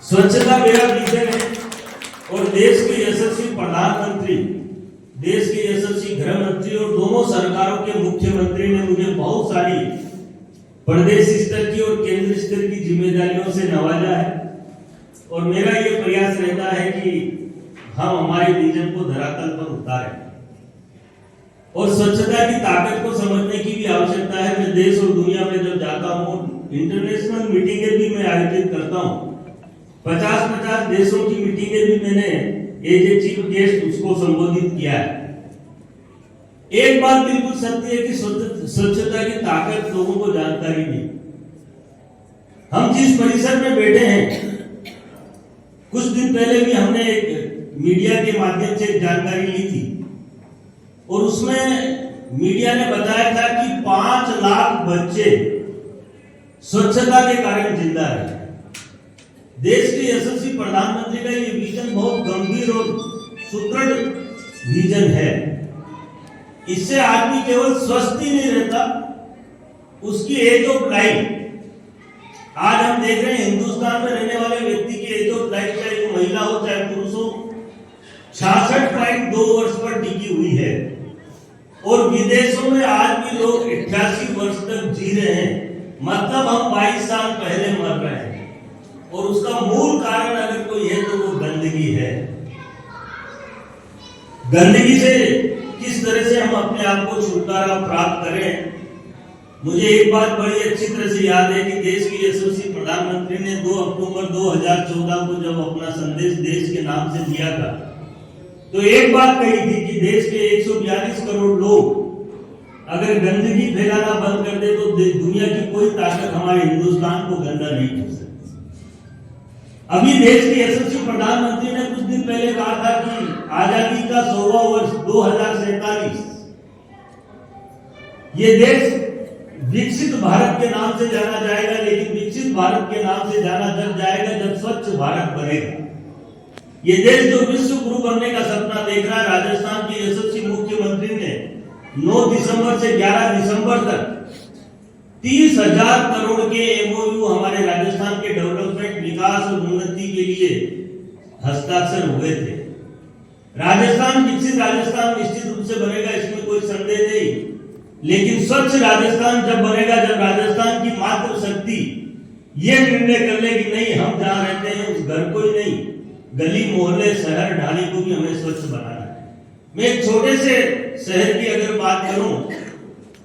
स्वच्छता मेरा विजन है और देश के यशस्वी प्रधानमंत्री, देश के यशस्वी गृह मंत्री और दोनों सरकारों के मुख्यमंत्री ने मुझे बहुत सारी प्रदेश स्तर की और केंद्र स्तर की जिम्मेदारियों से नवाजा है। और मेरा ये प्रयास रहता है कि हम हमारे विजन को धरातल पर उतारें और स्वच्छता की ताकत को समझने की भी आवश्यकता है। मैं देश और दुनिया में जब जाता हूँ, इंटरनेशनल मीटिंगें भी मैं आयोजित करता हूँ। 50-50 देशों की मीटिंगें भी मैंने एज ए चीफ गेस्ट उसको संबोधित किया है। एक बात बिल्कुल सत्य है कि स्वच्छता की ताकत लोगों को जानकारी नहीं। हम जिस परिसर में बैठे हैं, कुछ दिन पहले भी हमने एक मीडिया के माध्यम से जानकारी ली थी और उसमें मीडिया ने बताया था कि 5 लाख बच्चे स्वच्छता के कारण जिंदा रहे। देश के यशस्वी प्रधानमंत्री का ये विजन बहुत गंभीर और सुदृढ़ विजन है। इससे आदमी केवल स्वस्थ ही नहीं रहता, उसकी एज ऑफ लाइफ, आज हम देख रहे हैं हिंदुस्तान में रहने वाले व्यक्ति की एज ऑफ लाइफ, चाहे वो महिला हो चाहे पुरुष हो, 66.2 वर्ष पर टिकी हुई है। और विदेशों में आज भी लोग 88 वर्ष तक जी रहे हैं, मतलब हम 22 साल पहले मर रहे हैं। और उसका मूल कारण अगर कोई है तो वो गंदगी है। गंदगी से किस तरह से हम अपने आप को छुटकारा प्राप्त करें। मुझे एक बात बड़ी अच्छी तरह से याद है कि देश के यशस्वी प्रधानमंत्री ने 2 अक्टूबर 2014 को जब अपना संदेश देश के नाम से दिया था, तो एक बात कही थी कि देश के 142 करोड़ लोग अगर गंदगी फैलाना बंद कर दे तो दुनिया की कोई ताकत हमारे हिंदुस्तान को गंदा नहीं कर सकती। अभी देश के यशस्वी प्रधानमंत्री ने कुछ दिन पहले कहा था कि आजादी का 100वां वर्ष 2047, ये देश विकसित भारत के नाम से जाना जाएगा, लेकिन विकसित भारत के नाम से जाना जब जाएगा जब स्वच्छ भारत बनेगा। ये देश जो विश्व गुरु बनने का सपना देख रहा है, राजस्थान के यशस्वी मुख्यमंत्री ने 9 दिसंबर से 11 दिसंबर तक 30,000 करोड़ के MOU हमारे राजस्थान के डेवलपमेंट, विकास और उन्नति के लिए हस्ताक्षर हुए थे। राजस्थान विकसित राजस्थान निश्चित रूप से बनेगा, इसमें कोई संदेह नहीं। लेकिन स्वच्छ राजस्थान जब बनेगा जब राजस्थान की मातृ शक्ति ये निर्णय कर ले कि नहीं, हम जहां रहते हैं उस घर को ही नहीं, गली मोहल्ले शहर ढाणी को भी हमें स्वच्छ बनाना है। मैं एक छोटे से शहर की अगर बात करूं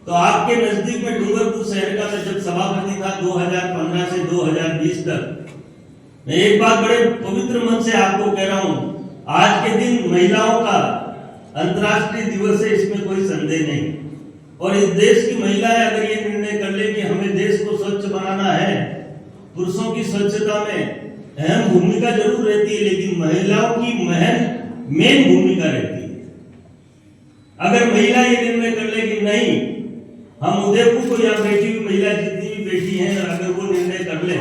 तो आपके नजदीक में डूंगरपुर शहर का मैं जब सभापति था 2015 से 2020 तक, मैं एक बात बड़े पवित्र मन से आपको कह रहा हूं, आज के दिन महिलाओं का अंतर्राष्ट्रीय दिवस है, इसमें कोई संदेह नहीं। और इस देश की महिलाएं अगर ये निर्णय कर ले कि हमें देश को स्वच्छ बनाना है, पुरुषों की स्वच्छता में अहम भूमिका जरूर रहती है, लेकिन महिलाओं की मेन भूमिका रहती है। अगर महिला ये निर्णय कर ले कि नहीं, हम उदयपुर को, या बैठी हुई महिला जितनी भी बैठी हैं, अगर वो निर्णय कर ले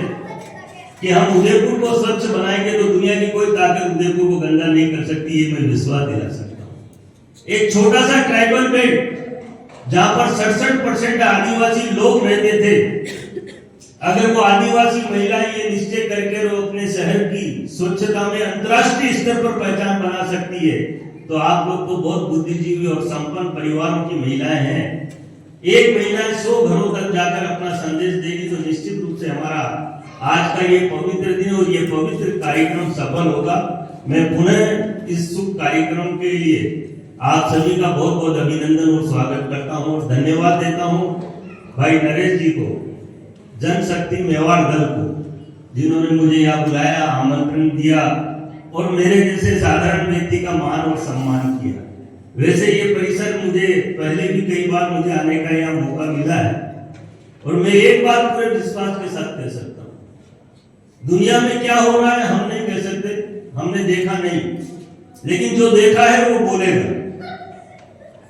कि हम उदयपुर को स्वच्छ बनाएंगे तो दुनिया की कोई ताकत उदयपुर को गंदा नहीं कर सकती, ये मैं विश्वास दिला सकता हूँ। एक छोटा सा ट्राइबल बेल्ट जहां पर 67% आदिवासी लोग रहते थे, अगर वो आदिवासी महिलाएं ये निश्चय करके वो अपने शहर की स्वच्छता में अंतर्राष्ट्रीय स्तर पर पहचान बना सकती है, तो आप लोग तो बहुत बुद्धिजीवी और संपन्न परिवारों की महिलाएं हैं। एक महिला 100 घरों तक जाकर अपना संदेश देगी तो निश्चित रूप से हमारा आज का ये पवित्र दिन और ये पवित्र कार्यक्रम सफल होगा। मैं पुनः इस शुभ कार्यक्रम के लिए आप सभी का बहुत बहुत अभिनंदन और स्वागत करता हूं और धन्यवाद देता हूं भाई नरेश जी को, जनशक्ति मेवाड़ दल को, जिन्होंने मुझे यहाँ बुलाया, आमंत्रण दिया और मेरे जैसे साधारण व्यक्ति का मान और सम्मान किया। वैसे ये परिसर मुझे पहले भी कई बार मुझे आने का यहाँ मौका मिला है और मैं एक बात पूरे विश्वास के साथ कह सकता हूँ, दुनिया में क्या हो रहा है हम नहीं कह सकते, हमने देखा नहीं, लेकिन जो देखा है वो बोलेगा।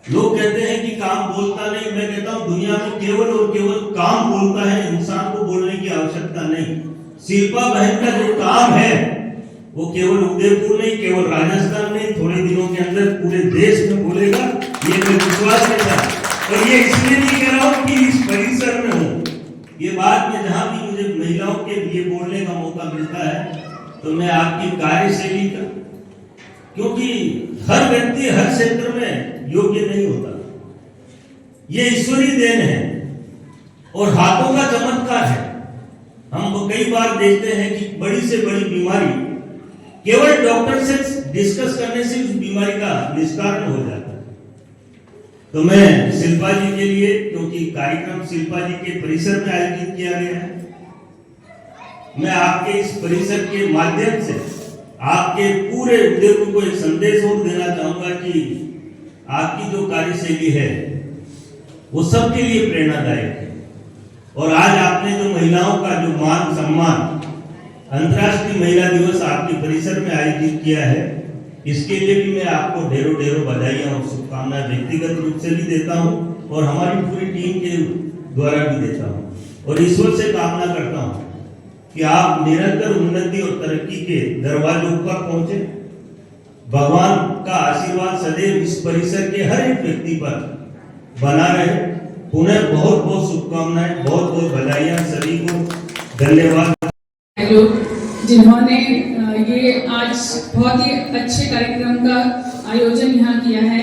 लोग कहते हैं कि काम बोलता नहीं, मैं कहता हूं दुनिया में केवल और केवल काम बोलता है, इंसान को बोलने की आवश्यकता नहीं। शिल्पा बहन का जो काम है वो केवल उदयपुर नहीं, केवल राजस्थान नहीं, थोड़े दिनों के अंदर पूरे देश में बोलेगा, ये मैं विश्वास करता हूं। और ये इसलिए नहीं कह रहा हूं कि इस परिसर में हूं, ये बात में जहां भी मुझे महिलाओं के लिए बोलने का मौका मिलता है तो मैं आपकी कार्यशैली का, क्योंकि हर व्यक्ति हर क्षेत्र में योग्य नहीं होता, ये ईश्वरीय देन है और हाथों का चमत्कार है। हम कई बार देखते हैं कि बड़ी से बड़ी बीमारी केवल डॉक्टर से डिस्कस करने से उस बीमारी का निस्तारण हो जाता है। तो मैं शिल्पा जी के लिए, क्योंकि कार्यक्रम शिल्पा जी के परिसर में आयोजित किया गया है, मैं आपके इस परिसर के माध्यम से आपके पूरे उदयपुर को एक संदेश और देना चाहूंगा कि आपकी जो कार्यशैली है वो सबके लिए प्रेरणादायक है। और आज आपने जो महिलाओं का जो मान सम्मान अंतर्राष्ट्रीय महिला दिवस आपके परिसर में आयोजित किया है, इसके लिए भी मैं आपको ढेरों ढेरों बधाइयां और शुभकामनाएं व्यक्तिगत रूप से भी देता हूं और हमारी पूरी टीम के द्वारा भी देता हूं और ईश्वर से कामना करता हूं कि आप निरंतर उन्नति और तरक्की के दरवाजों पर पहुंचे। भगवान का आशीर्वाद सदैव इस परिसर के हर एक व्यक्ति पर बना रहे। पुनः बहुत बहुत शुभकामनाएं, बहुत बहुत बधाइयां सभी को, धन्यवाद। लोग जिन्होंने ये आज बहुत ही अच्छे कार्यक्रम का आयोजन यहाँ किया है,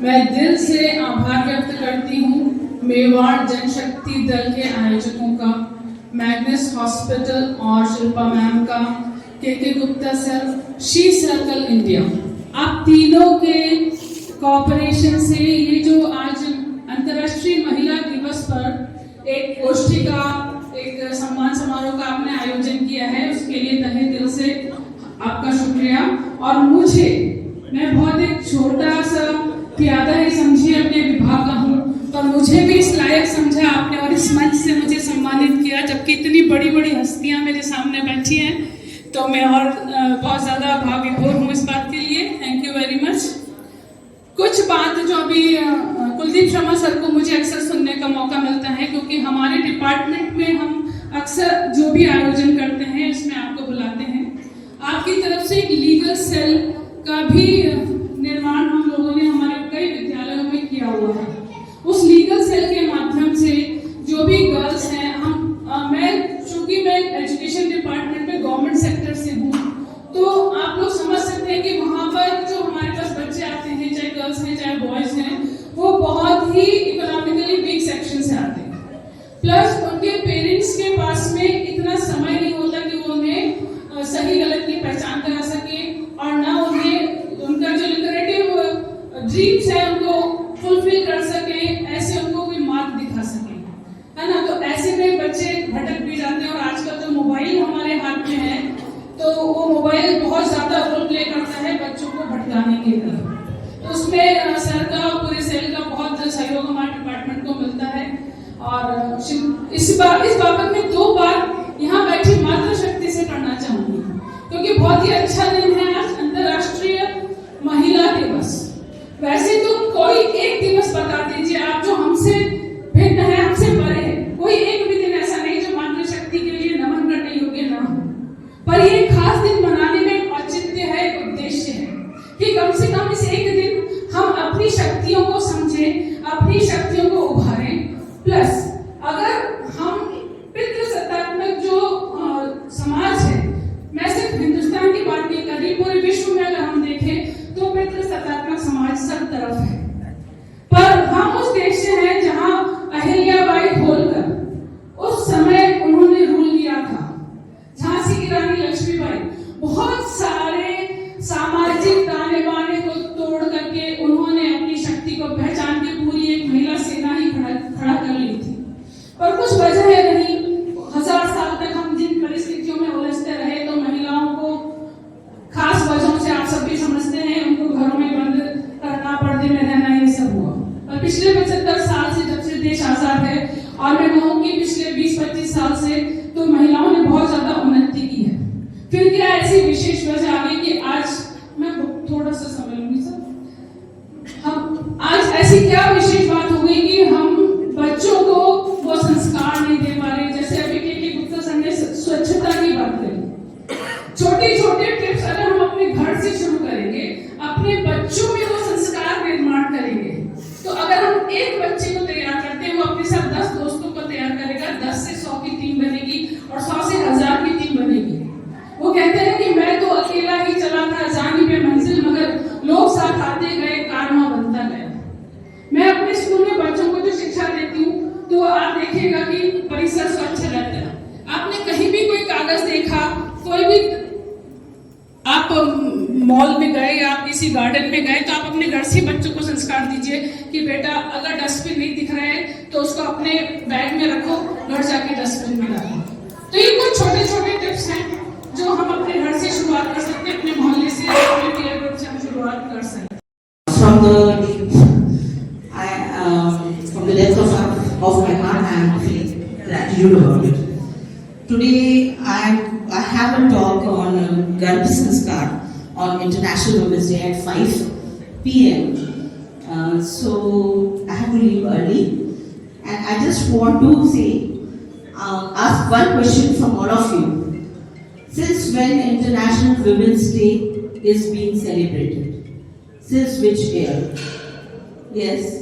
मैं दिल से आभार व्यक्त करती हूँ मेवाड़ जनशक्ति दल के आयोजकों का, मैग्नस हॉस्पिटल और शिल्पा मैम का, के Gupta sir, she circle India, आप तीनों के कोऑपरेशन से ये जो आज अंतर्राष्ट्रीय महिला दिवस पर एक गोष्ठी का, एक सम्मान समारोह का आपने आयोजन किया है, उसके लिए तहे दिल से आपका शुक्रिया। और मैं बहुत एक छोटा सा प्यादा ही समझिए अपने विभाग का हूँ, पर मुझे भी इस लायक समझा आपने और इस मंच से मुझे सम्मानित किया, जबकि इतनी बड़ी बड़ी हस्तियां मेरे सामने बैठी हैं, तो मैं और बहुत ज़्यादा भावविभोर हूँ इस बात के लिए। Thank you very much. कुछ बात जो अभी कुलदीप शर्मा सर को मुझे अक्सर सुनने का मौका मिलता है, क्योंकि हमारे डिपार्टमेंट में हम अक्सर जो भी आयोजन करते हैं इसमें आपको बुलाते हैं। आपकी तरफ से एक लीगल सेल का भी निर्माण हम लोगों ने हमारे कई विद्यालयों में किया हुआ है। उस लीगल सेल के माध्यम से जो भी गर्ल्स हैं, चूंकि मैं एजुकेशन डिपार्टमेंट में गवर्नमेंट सेक्टर से हूँ, तो आप लोग समझ सकते हैं कि वहाँ पर जो हमारे पास बच्चे आते हैं, चाहे गर्ल्स हैं चाहे बॉयज हैं, वो बहुत ही इकोनॉमिकली वीक सेक्शन से आते हैं। प्लस उनके पेरेंट्स के पास में इतना समय नहीं होता कि वो उन्हें सही गलत की पहचान करा सके, और ना उन्हें उनका जो लिटरेटिव ड्रीम्स है उनको फुलफिल कर सके, ऐसे उनको कोई मार्ग दिखा सके, है ना। तो ऐसे में बच्चे भटक भी जाते हैं। और आजकल जो मोबाइल हमारे हाथ में है, तो वो मोबाइल बहुत ज्यादा रोल प्ले करता है बच्चों को भटकाने के लिए। तो उसमें सर का और पूरे सेल का बहुत सहयोग हमारे डिपार्टमेंट को मिलता है। और इस बाबत में 2 बार यहाँ बैठी मातृशक्ति से करना चाहूंगी, क्योंकि बहुत ही अच्छा दिन है आज, अंतर्राष्ट्रीय महिला दिवस। वैसे तो कोई एक दिवस बता दीजिए आप जो हमसे भिन्न है, हमसे परे है, कोई एक भी दिन ऐसा नहीं जो मातृशक्ति के लिए नमन करने योग्य ना हो। पर ये खास दिन मनाने में एक औचित्य है, एक उद्देश्य है कि कम से कम इस एक दिन हम अपनी शक्तियों को समझें, अपनी शक्तियों को उभारें। प्लस अगर हम पितृसत्तात्मक जो समाज है, मैं सिर्फ हिंदुस्तान की बात नहीं कर रही, पूरे विश्व में अगर हम देखें तो पितृसत्तात्मक समाज सब तरफ है। पर हम उस देश से हैं जहां अहिल्याबाई होलकर उस समय उन्होंने रूल किया था, झांसी की रानी लक्ष्मीबाई, बहुत सारे सामाजिक ताने बाने को तोड़ करके उन्होंने अपनी शक्ति को पहचान के पूरी एक महिला सेना ही खड़ा कर ली थी। पर कुछ वजह रही, 1000 साल तक हम जिन परिस्थितियों में उलझते रहे, तो महिलाओं को खास वजहों से आप सब भी समझते हैं, उनको घरों में बंद करना, पर्दे में रहना, ये सब हुआ। और पिछले 75 साल से जब से देश आजाद है, और मैं कहूँ कि पिछले 20-25 साल से तो महिलाओं ने बहुत ज्यादा उन्नति की है। फिर क्या ऐसी विशेष वजह आ गई कि आज मैं थोड़ा सा समय लूंगी सर, हम आज ऐसी क्या विशेष बात हो गई कि हम बच्चों को वो संस्कार नहीं दे पा रहे। जैसे अभी के गुप्ता सर ने स्वच्छता की बात करी, छोटे टिप्स अगर हम अपने घर से शुरू करेंगे, अपने बच्चों में वो संस्कार निर्माण करेंगे, तो अगर हम एक बच्चे को तैयार करते हैं, वो अपने साथ 10 दोस्तों को तैयार करेगा, 10 से 100 की टीम बनेगी और 100 से 1000 की टीम बनेगी। वो कहते हैं कि मैं तो अकेला ही चला था जानी पे मंजिल, मगर लोग साथ आते गए, कारवां बनता गया। मैं अपने स्कूल में बच्चों को जो शिक्षा देती हूँ, तो आप देखिएगा कि परिसर स्वच्छ रहता है। आपने कहीं भी कोई कागज देखा, कोई भी आप मॉल में गए या आप किसी गार्डन में गए, तो आप अपने घर से बच्चों को संस्कार दीजिए कि बेटा अगर डस्टबिन नहीं दिख रहा है तो उसको अपने बैग में रखो, घर जाके डस्टबिन में डालो। तो ये कुछ छोटे टिप्स हैं जो हम अपने घर से शुरुआत कर सकते हैं, अपने मोहल्ले से, अपने पीयर ग्रुप से हम शुरुआत कर सकते हैं। From the depth of my heart, I am feeling gratitude about it. Today, I have a talk on Garbh Sanskar on International Women's Day at 5 p.m. So I have to leave early, and I just want to say, ask one question from all of you. Since when International Women's Day is being celebrated? Since which year? Yes.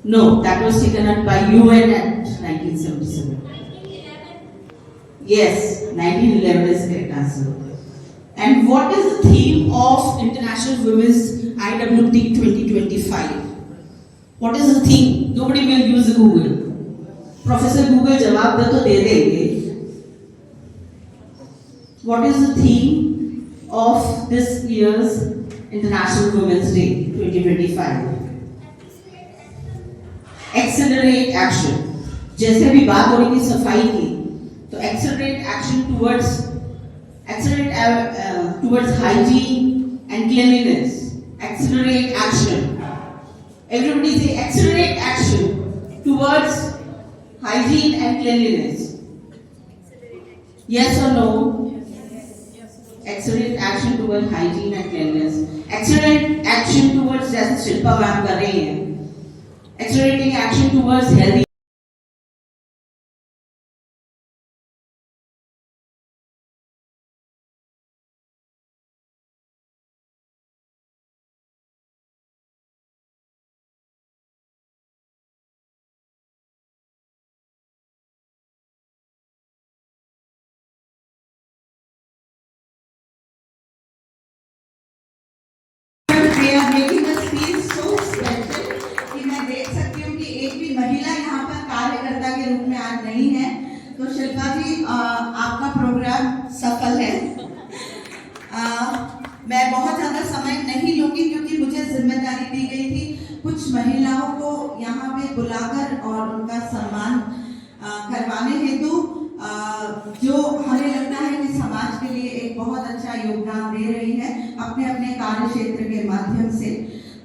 No, that was taken up by UN at 1977. Yes, 1911 is correct answer. And what is the theme of International Women's IWT 2025? What is the theme? Nobody will use Google. Professor Google जवाब दे तो दे देंगे. What is the theme of this year's International Women's Day 2025? Accelerate action. जैसे अभी बात हो रही थी सफाई की, तो accelerate action towards hygiene and cleanliness. Accelerate action. Everybody say accelerate action towards hygiene and cleanliness. Yes or no? Accelerate action towards hygiene and cleanliness. Accelerate action towards जैसे शिल्पा मैम कर रही हैं. Accelerating action towards healthy. They are making us feel so special कि मैं देख सकती हूँ कि एक भी महिला यहाँ पर कार्यकर्ता के रूप में आज नहीं है. तो शिल्पा जी आपका प्रोग्राम सफल है. मैं बहुत ज़्यादा समय नहीं लूँगी क्योंकि मुझे जिम्मेदारी दी गई थी कुछ महिलाओं को यहाँ पे बुलाकर और उनका सम्मान करवाने हेतु जो हमें लगता है कि समाज के लिए एक बहुत अच्छा योगदान दे रही है अपने अपने कार्य क्षेत्र के माध्यम से.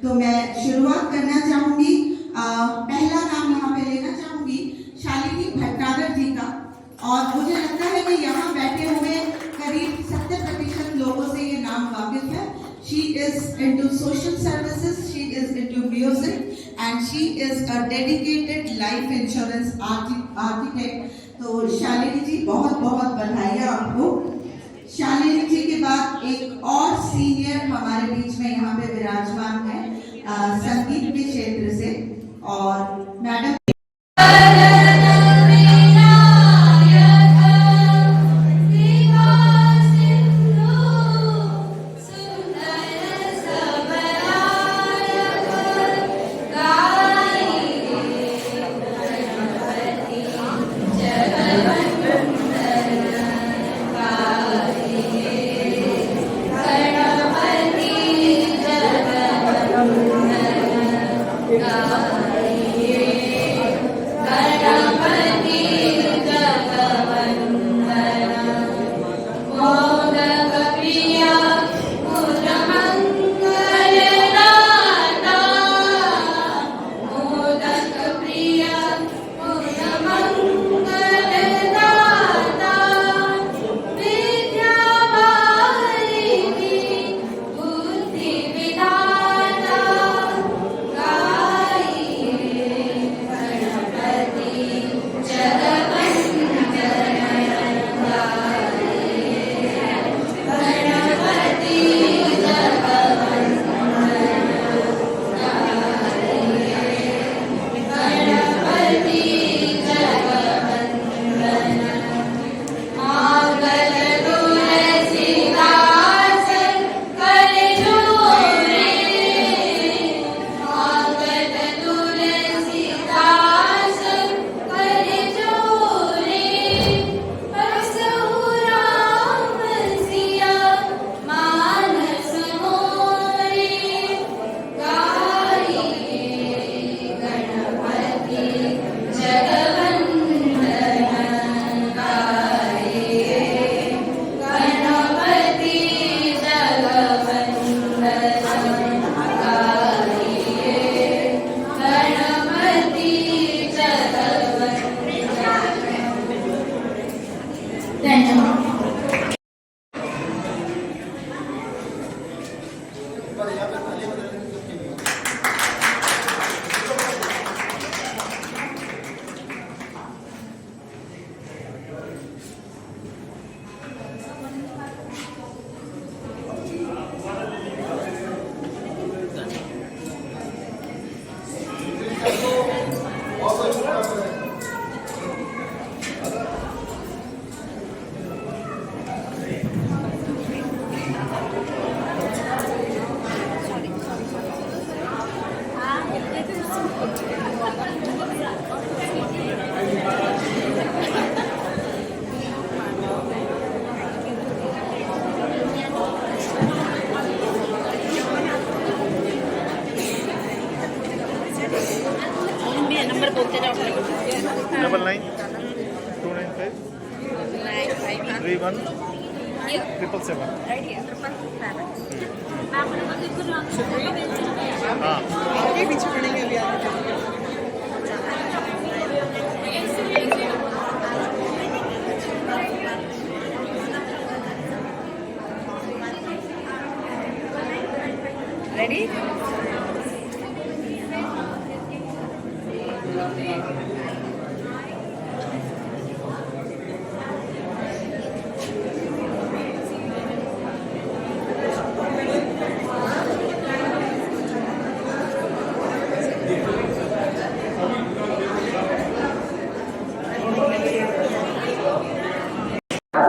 तो मैं शुरुआत करना चाहूंगी. पहला नाम यहाँ पे लेना चाहूंगी शालिनी भट्टागर जी का. और मुझे लगता है कि यहाँ बैठे हुए करीब 70% लोगों से ये नाम वाकिफ है. She is into social services, she is into music and she is a dedicated life insurance architect. तो शालिनी जी बहुत बहुत बधाई आपको. शालिनी जी के बाद एक और सीनियर हमारे बीच में यहाँ पे विराजमान है संगीत के क्षेत्र से और मैडम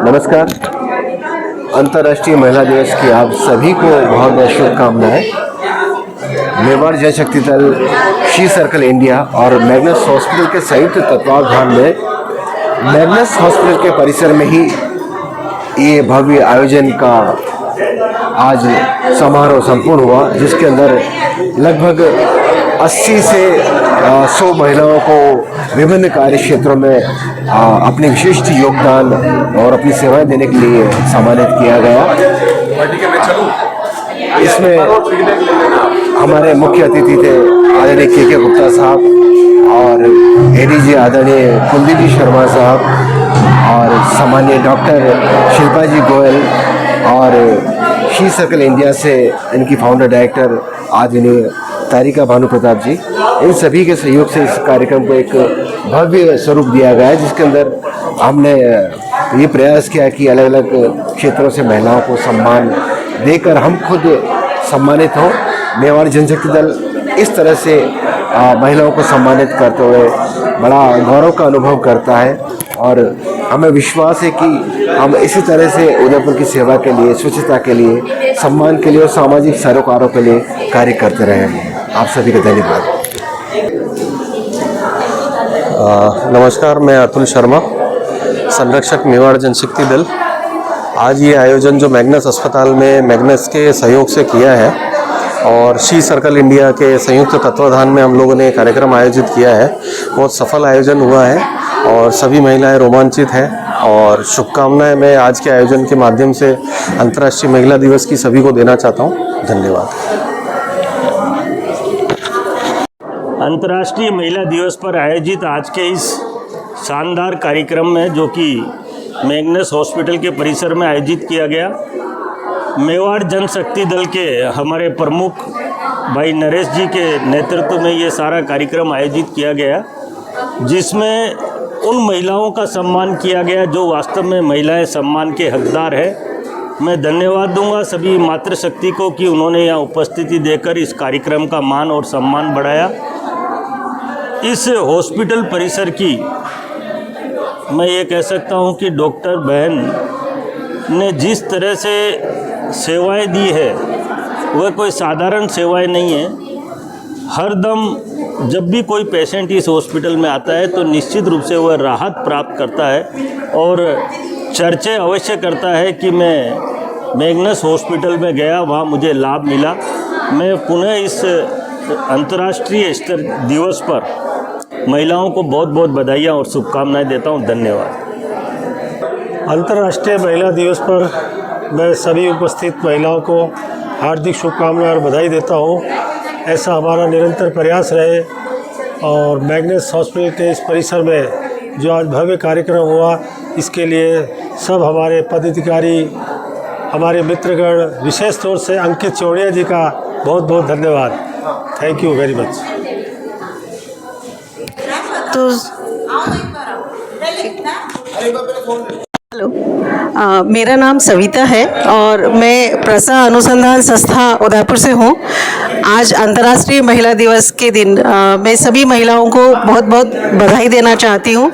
नमस्कार। अंतर्राष्ट्रीय महिला दिवस की आप सभी को बहुत बहुत शुभकामनाएं। मेवाड़ जनशक्ति दल, शी सर्कल इंडिया और मैग्नस हॉस्पिटल के संयुक्त तत्वावधान में मैग्नस हॉस्पिटल के परिसर में ही ये भव्य आयोजन का आज समारोह संपूर्ण हुआ, जिसके अंदर लगभग 80 से 100 महिलाओं को विभिन्न कार्य क्षेत्रों में अपने विशिष्ट योगदान और अपनी सेवाएं देने के लिए सम्मानित किया गया। इसमें हमारे मुख्य अतिथि थे आदरणीय के गुप्ता साहब और एडीजी आदरणीय कुलदीप जी शर्मा साहब और सामान्य डॉक्टर शिल्पा जी गोयल और शी सर्कल इंडिया से इनकी फाउंडर डायरेक्टर आदरणीय तारिका भानु प्रताप जी। इन सभी के सहयोग से इस कार्यक्रम को एक भव्य स्वरूप दिया गया है, जिसके अंदर हमने ये प्रयास किया कि अलग अलग क्षेत्रों से महिलाओं को सम्मान देकर हम खुद सम्मानित हों। मेवाड़ जनशक्ति दल इस तरह से महिलाओं को सम्मानित करते हुए बड़ा गौरव का अनुभव करता है और हमें विश्वास है कि हम इसी तरह से उदयपुर की सेवा के लिए, स्वच्छता के लिए, सम्मान के लिए और सामाजिक सरोकारों के लिए कार्य करते रहेंगे। आप सभी का धन्यवाद। नमस्कार, मैं अतुल शर्मा, संरक्षक मेवाड़ जनशक्ति दल। आज ये आयोजन जो मैग्नस अस्पताल में मैग्नस के सहयोग से किया है और शी सर्कल इंडिया के संयुक्त तत्वाधान में हम लोगों ने कार्यक्रम आयोजित किया है, बहुत सफल आयोजन हुआ है और सभी महिलाएं रोमांचित हैं और शुभकामनाएं मैं आज के आयोजन के माध्यम से अंतर्राष्ट्रीय महिला दिवस की सभी को देना चाहता हूं। धन्यवाद। अंतर्राष्ट्रीय महिला दिवस पर आयोजित आज के इस शानदार कार्यक्रम में, जो कि मैग्नस हॉस्पिटल के परिसर में आयोजित किया गया, मेवाड़ जनशक्ति दल के हमारे प्रमुख भाई नरेश जी के नेतृत्व में ये सारा कार्यक्रम आयोजित किया गया, जिसमें उन महिलाओं का सम्मान किया गया जो वास्तव में महिलाएं सम्मान के हकदार है। मैं धन्यवाद दूंगा सभी मातृशक्ति को कि उन्होंने यहाँ उपस्थिति देकर इस कार्यक्रम का मान और सम्मान बढ़ाया। इस हॉस्पिटल परिसर की मैं ये कह सकता हूँ कि डॉक्टर बहन ने जिस तरह से सेवाएं दी है वह कोई साधारण सेवाएं नहीं है। हर दम जब भी कोई पेशेंट इस हॉस्पिटल में आता है तो निश्चित रूप से वह राहत प्राप्त करता है और चर्चा अवश्य करता है कि मैं मैग्नस हॉस्पिटल में गया, वहाँ मुझे लाभ मिला। मैं पुनः इस अंतर्राष्ट्रीय स्तर दिवस पर महिलाओं को बहुत बहुत बधाइयाँ और शुभकामनाएं देता हूँ। धन्यवाद। अंतर्राष्ट्रीय महिला दिवस पर मैं सभी उपस्थित महिलाओं को हार्दिक शुभकामनाएं और बधाई देता हूँ। ऐसा हमारा निरंतर प्रयास रहे और मैग्नस हॉस्पिटल के इस परिसर में जो आज भव्य कार्यक्रम हुआ, इसके लिए सब हमारे पदाधिकारी, हमारे मित्रगण, विशेष तौर से अंकित चौड़िया जी का बहुत बहुत धन्यवाद। Thank you very much. तो हेलो, मेरा नाम सविता है और मैं प्रसा अनुसंधान संस्था उदयपुर से हूँ। आज अंतर्राष्ट्रीय महिला दिवस के दिन मैं सभी महिलाओं को बहुत बहुत बधाई देना चाहती हूँ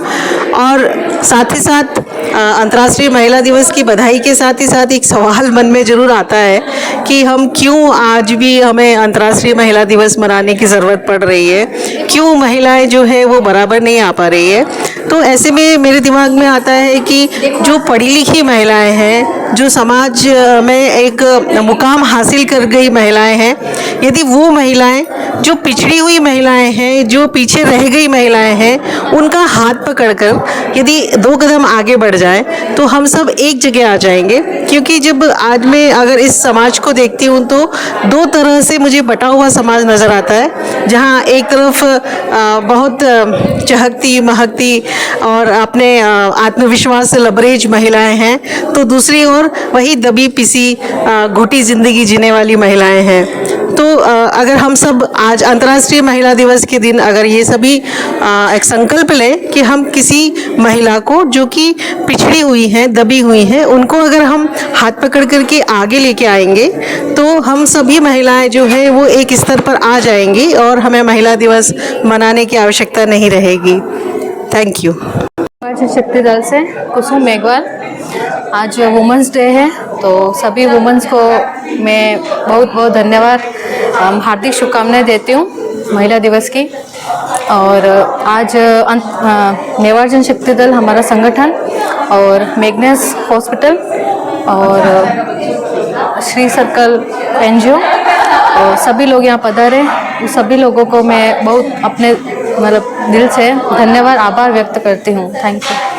और साथ ही साथ अंतर्राष्ट्रीय महिला दिवस की बधाई के साथ ही साथ एक सवाल मन में ज़रूर आता है कि हम क्यों आज भी हमें अंतर्राष्ट्रीय महिला दिवस मनाने की ज़रूरत पड़ रही है, क्यों महिलाएं जो है वो बराबर नहीं आ पा रही है। तो ऐसे में मेरे दिमाग में आता है कि जो पढ़ी लिखी महिलाएं हैं, जो समाज में एक मुकाम हासिल कर गई महिलाएं हैं, यदि वो महिलाएं जो पिछड़ी हुई महिलाएं हैं, जो पीछे रह गई महिलाएं हैं, उनका हाथ पकड़कर यदि 2 कदम आगे बढ़ जाए तो हम सब एक जगह आ जाएंगे। क्योंकि जब आज मैं अगर इस समाज को देखती हूँ तो 2 तरह से मुझे बटा हुआ समाज नज़र आता है, जहाँ एक तरफ बहुत चहकती महकती और अपने आत्मविश्वास से लबरेज महिलाएं हैं, तो दूसरी ओर वही दबी पिसी घुटी ज़िंदगी जीने वाली महिलाएं हैं। तो अगर हम सब आज अंतर्राष्ट्रीय महिला दिवस के दिन अगर ये सभी एक संकल्प लें कि हम किसी महिला को जो कि पिछड़ी हुई हैं, दबी हुई हैं, उनको अगर हम हाथ पकड़ करके आगे लेके आएंगे तो हम सभी महिलाएं जो है वो एक स्तर पर आ जाएंगी और हमें महिला दिवस मनाने की आवश्यकता नहीं रहेगी। Thank you. शक्ति दल से कुसुम मेघवाल। आज वुमेंस डे है, तो सभी वुमेंस को मैं बहुत बहुत धन्यवाद, हार्दिक शुभकामनाएं देती हूँ महिला दिवस की। और आज मेवाड़ जनशक्ति दल हमारा संगठन और मैग्नस हॉस्पिटल और श्री सर्कल NGO और सभी लोग यहाँ पधारे, सभी लोगों को मैं बहुत अपने मतलब दिल से धन्यवाद आभार व्यक्त करती हूँ। Thank you.